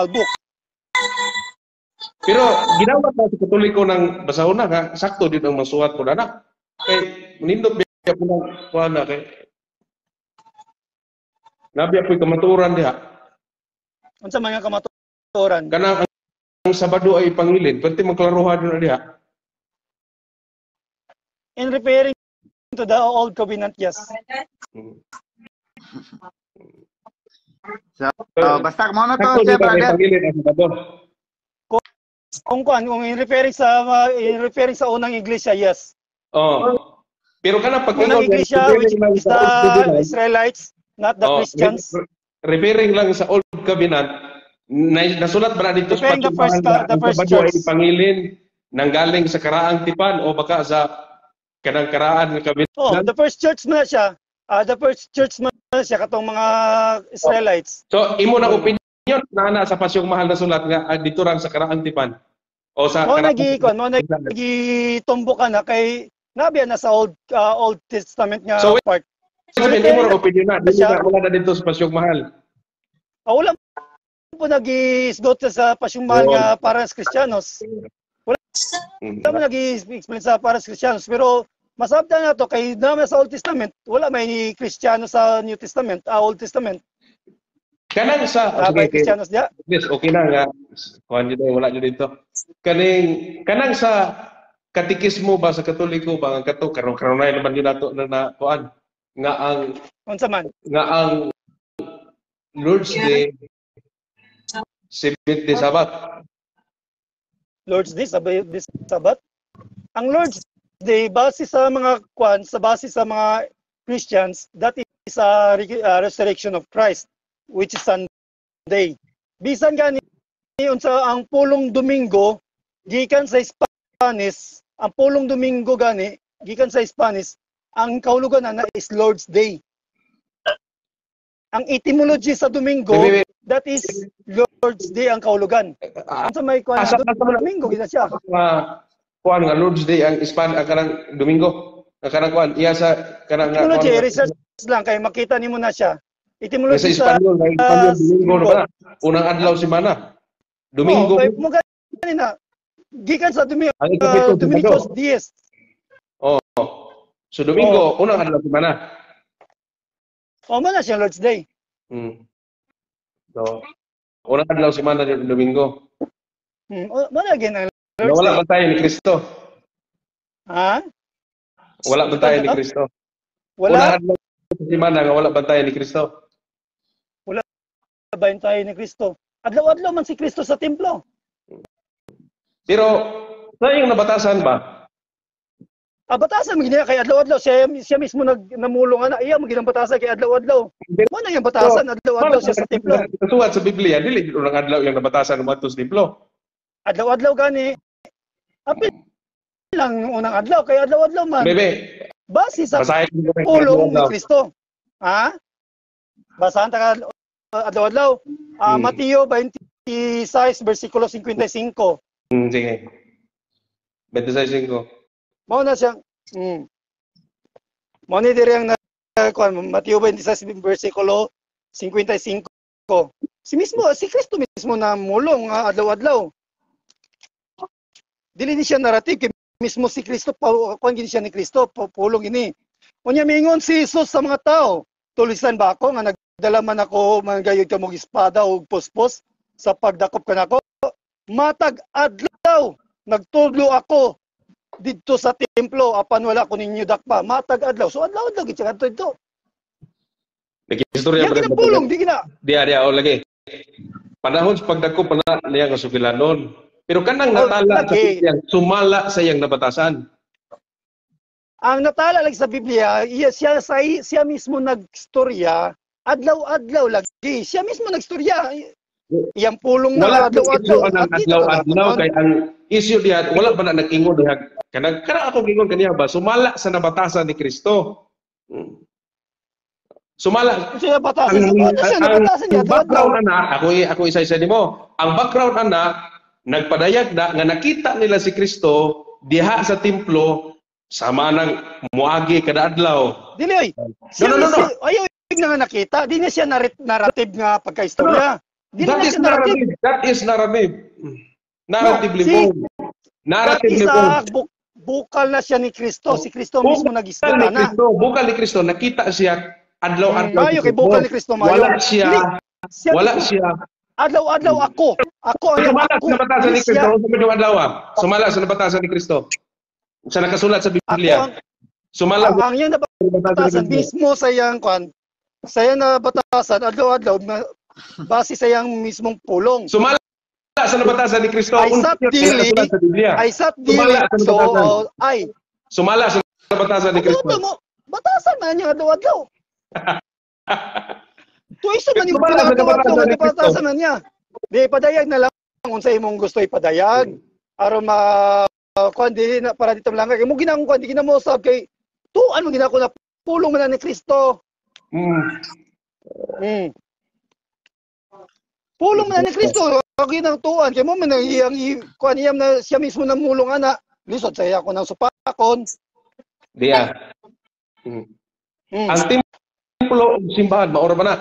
book. Pero ginawa pa sa Katoliko ng basahon na ka, sakto din ang masuwat po na. Kay nindot biya po ng kwan na kay nabiya po'y kamatuoran diha. Unsa man nga kamatuoran? Kanang ang Sabado ay pangilin, pwede magklaruhan na diha. In referring to the Old Covenant, yes. So, basta mo na to, Sir Brother. Kung in referring sa unang iglesia, yes. Pero kana pag unang iglesia, which is the Israelites, not the Christians. Referring lang sa Old Covenant, nasulat ba na dito sa the first church ay pangilin nanggaling sa karaang tipan o baka sa kanang karaan ng Covenant? The first church na siya. The first church na siya katong mga Israelites. So imo na opinion na sa Pasyong Mahal na sulat nga dito lang sa karaang tipan o sa nagitumbo ka na kay nabiya na sa Old Testament nga part. So imo na opinion na wala na dito sa Pasyong Mahal. Wala po nag-isgot sa Pasyong Mahal nga para sa Kristiyanos. Wala mo nag-explain sa para sa Kristiyanos. Pero masabda na to kay naman sa Old Testament, wala may Kristiyano sa New Testament, Old Testament. Kanang sa Kristiyanos diya. Yes, okay na nga. Kuan jud wala jud dito. Kanang sa katikismo ba sa Katoliko ba ang kato karon naman yun nato na kuan nga ang unsa man nga ang Lord's Day 70 Sabat. Lord's Day, Sabat. Ang Lord's Day, base sa mga Christians, that is a resurrection of Christ, which is Sunday. Bisan gani unsa ang pulong Domingo gikan sa Spanish, ang pulong Domingo gani gikan sa Spanish, ang kahulugan na is Lord's Day. ang etymology sa Domingo, Wait. that is Lord's Day ang kahulugan. Sa may kuan Asa ka naman Domingo gina siya. kuan nga Lord's Day ang kanang Domingo. Ang kanang kuan iya sa kanang nga Etymology, kuan- research lang kay makita nimo na siya. sa Etymology sa Espanyol, na Espanyol Domingo na ba? Unang adlaw semana. Domingo. kay mo ganina. Gikan sa Domingo, Ang ikapito, Dominicos Sabado. Dies. Oh. So Domingo, unang adlaw semana. O mo na siya Lord's Day. So, unang adlaw semana ng Domingo. Mo na gina Lord's Wala Day. man tayo ni Kristo. Ha? Wala man tayo ni Kristo. Wala Unang adlaw sa semana nga wala man tayo ni Kristo. bayan tayo ni Kristo. Adlaw-adlaw man si Kristo sa templo. Pero sa iyong nabatasan ba? Batasan mo gina kay adlaw-adlaw siya mismo namulong ana iya mo ginang batasan kay adlaw-adlaw. Mo na yung batasan adlaw-adlaw siya sa templo. Kasuwat sa Biblia, dili unang adlaw yung nabatasan ng sa templo. Adlaw-adlaw gani. Apil lang yung unang adlaw kay adlaw-adlaw man. Bebe, Base sa basahin ko yung pulong ni adlaw. Kristo. Ha? Basahan ta adlaw-adlaw. Mateo 26 versikulo 55. Sige. 26.5. Mao na siyang mao ni diri ang kuan Mateo 26 versikulo 55. Si Kristo mismo na mulong nga adlaw-adlaw. Dili ni siya narrative kay mismo si Kristo kuan gini siya ni Kristo pulong ini. Unya mingon si Jesus sa mga tao, tulisan ba ako nga nagdala man ako manggayod ka mong espada ug puspos sa pagdakop kanako? Matag adlaw nagtudlo ako dito sa templo apan wala ko ninyo dakpa. Matag adlaw. So adlaw-adlaw gid siya kadto dito. Nag-istorya Yan ba kita pulong di gina. Dia o lagi. Panahon sa pagdako pa na niya nga sugilanon. Pero kanang natala sa lagi. Biblia, sumala sa iyang nabatasan. Ang natala lagi sa Biblia, siya mismo nagstorya adlaw-adlaw lagi. Siya mismo nagstorya. Iyang pulong Wala na adlaw-adlaw adlaw-adlaw. ang adlaw-adlaw kay ang issue diha wala ba na nag-ingon diha kanang ako gingon kaniya ba sumala sa nabatasan ni Kristo. Sumala Siya batasan. Ano siya nabatasan niya? ang background ana ako isa-isa nimo. Ang background ana nagpadayag na nga nakita nila si Kristo diha sa templo sama nang muagi kada adlaw. Dili oy. No. Ayaw nga nakita. Di na siya narrative nga pagkaistorya. Dili That na is siya narrative. narrative. That is narrative. Narratively Si- born. Narratively born. Bukal na siya ni Kristo. Si Kristo mismo nag-istorya Bukal ni na. Kristo, bukal ni Kristo, nakita siya adlaw-adlaw. Mayo kay bukal ni Kristo mayo. Wala siya, Siya wala mismo. siya. Adlaw-adlaw ako. Ako ang Sumala ako. sa nabatasan ni Dili siya. Kristo, sa medyo adlaw. Sumala sa nabatasan ni Kristo. Sa nakasulat sa Ako Biblia. ang Sumala ang iyang sa nabatasan ni Kristo. mismo sa iyang kwan. Sa iyang nabatasan adlaw-adlaw base sa iyang mismong pulong. Sumala sa nabatasan ni Kristo. Ay, sat dili. Nakasulat sa Biblia. Ay sat dili Sumala sa so nabatasan. ay Sumala sa nabatasan ni Kristo. Ano mo? Batasan man niya adlaw-adlaw. Tuiso man yung Sumala sa adlaw-adlaw nabatasan ni Kristo. batasan man niya. Di padayag na lang unsa imong gusto ipadayag aron kuan dili na para dito lang kay mo ginang kuan di ginamo sab kay tuan mo ginako na pulong man ni Kristo. Pulong man ni Kristo ako ginang tuan kay mo man iyang kuan iyam na siya mismo namulong ana lisod sa iya ko nang supakon. Diya. Ang templo ug simbahan maura ba na?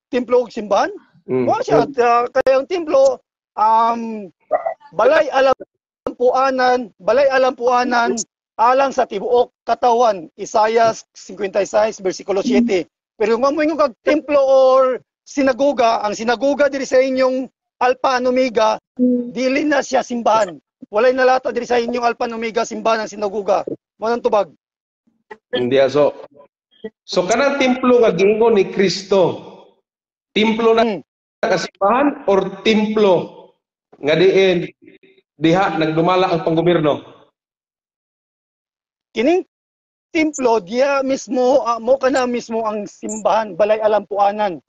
Templo ug simbahan. Mo siya kaya ang templo balay alampuanan alang sa tibuok katawan Isaias 56 versikulo 7. Pero kung mamoy kag templo or sinagoga, ang sinagoga diri sa inyong Alpha and Omega, dili na siya simbahan. Walay nalata diri sa inyong Alpha and Omega simbahan ang sinagoga. Mo nang tubag. Hindi so kanang templo nga giingon ni Kristo. Templo na kasimbahan or templo nga diha nagdumala ang panggobyerno. Kining templo dia mismo mo kana mismo ang simbahan balay alampuanan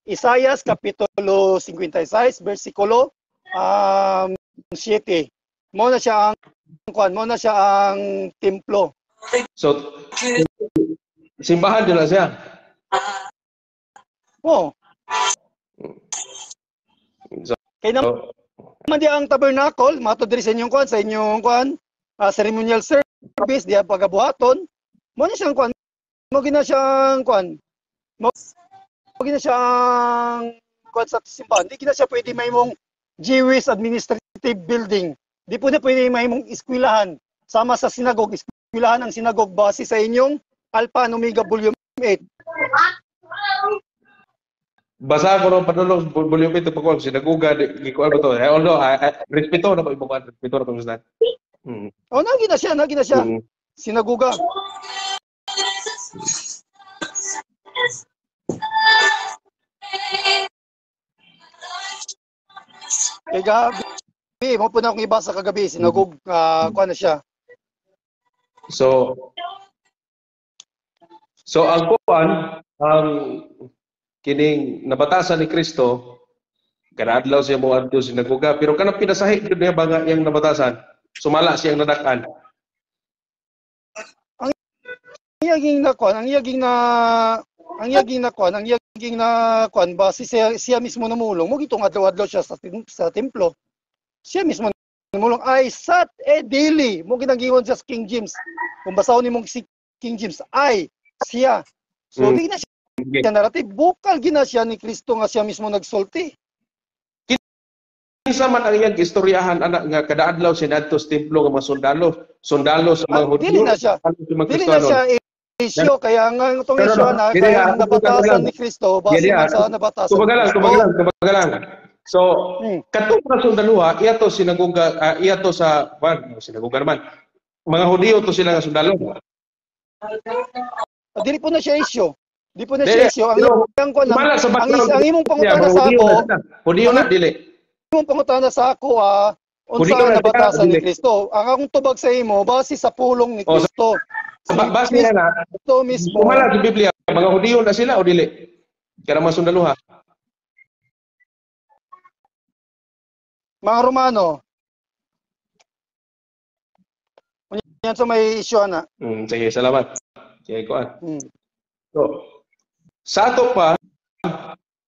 Isaias kapitulo 56 bersikulo 7 mo na siya ang templo. So simbahan din na siya. Oh. So, Kaya naman di ang tabernacle, mato diri sa inyong kuan, ceremonial service, di ang pagabuhaton. Mo na siyang kuan, mo gina siyang kuan. Mo gina siyang kuan sa simbahan. Di gina siya pwede may mong Jewish Administrative Building. Di po na pwede may mong eskwelahan. Sama sa sinagog, eskwelahan ang sinagog base sa inyong Alpha and Omega Volume 8. basa ko ng padulong volume ito pagkuhan, sinaguga, gikuhan ko to. Although, respeto na ba ibukan? Respeto na itong Ustad. Oh, nagi na siya. Sinaguga. Kaya gabi, mo po na akong ibasa kagabi, sinagug, kuha na siya. So ang kuhan, ang kining nabatasan ni Kristo, kanadlaw siya mo adto sinaguga, pero kanang pinasahi gud niya banga yang nabatasan, sumala siyang nadak-an. Ang iyaging na kuan base siya mismo namulong mo gitong adlaw-adlaw siya sa templo. Siya mismo namulong ay sat dili mo ginangingon siya sa King James. Kung basahon nimo si King James ay siya. So di na siya narrative, bukal gina siya ni Kristo nga siya mismo nagsulti. Kinsa man ang iyang istoryahan anak nga kada adlaw siya nadto sa templo nga mga sundalo sa mga Hudyo. Dili na siya isyo kaya nga itong isyo na kaya nabatasan ni Kristo base man sa nabatasan. Kumagalang. So, katong mga sundaluha, iya to sinaguga, iya to sa sinaguga naman. Mga Hudyo to sila nga sundalo. Dili po na siya isyo. Di po na siya isyo. Ang imong pangutana sa ako, Hudyo na dili. Imong pangutana sa ako unsa ang nabatasan ni Kristo. Ang akong tubag sa imo base sa pulong ni Kristo. Base na ito mismo. Kumala sa Biblia, mga Hudyo na sila o dili? Kaya mga sundaluha. Mga Romano. Yan sa may isyo na. Sige, salamat. Sige, kuan. So, sa ato pa,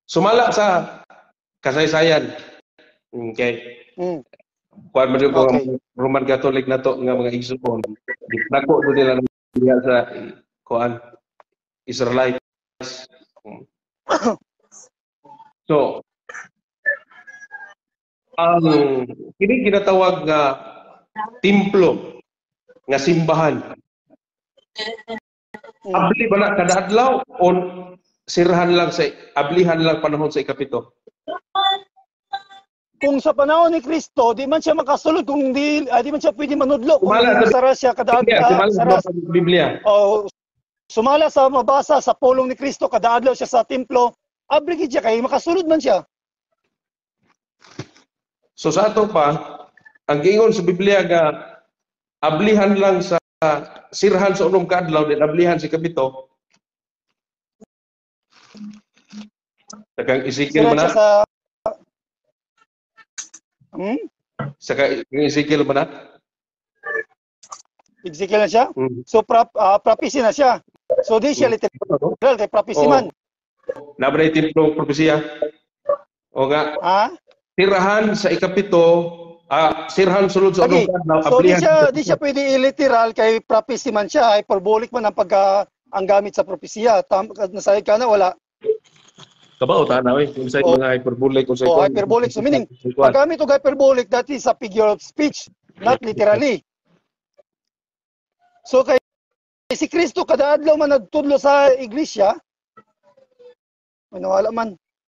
sumala sa kasaysayan. Okay. Kuan man ko Roman Catholic na to nga mga igsoon. Nako do nila diha sa kuan Israelites. So, ang kini ginatawag nga templo nga simbahan. Abli ba na kada adlaw o sirhan lang sa ablihan lang panahon sa ikapito? Kung sa panahon ni Kristo, di man siya makasulod kung di man siya pwede manudlo kung sara siya kada adlaw sa Biblia. Sumala sa mabasa sa pulong ni Kristo kada adlaw siya sa templo, abli gid siya kay makasulod man siya. So sa ato pa, ang gingon sa Biblia nga ablihan lang sa sirhan sa unong kaadlaw din ablihan si kapito. Takang Ezekiel man na. Sa Ezekiel man na. Ezekiel na siya? So prophecy na siya. So di siya literal kay prophecy man. Nabray templo propesya. O nga. Sirhan sa ikapito, sirhan sulod sa unong kadlaw, ablihan. So di siya pwede literal kay prophecy man siya, hyperbolic man ang gamit sa propesya. Nasayad ka na wala. Kabao ta na kung sa mga hyperbolic kung sa hyperbolic so meaning paggamit og hyperbolic that is a figure of speech, not literally. So kay si Kristo kada adlaw man nagtudlo sa iglesia, manawala man.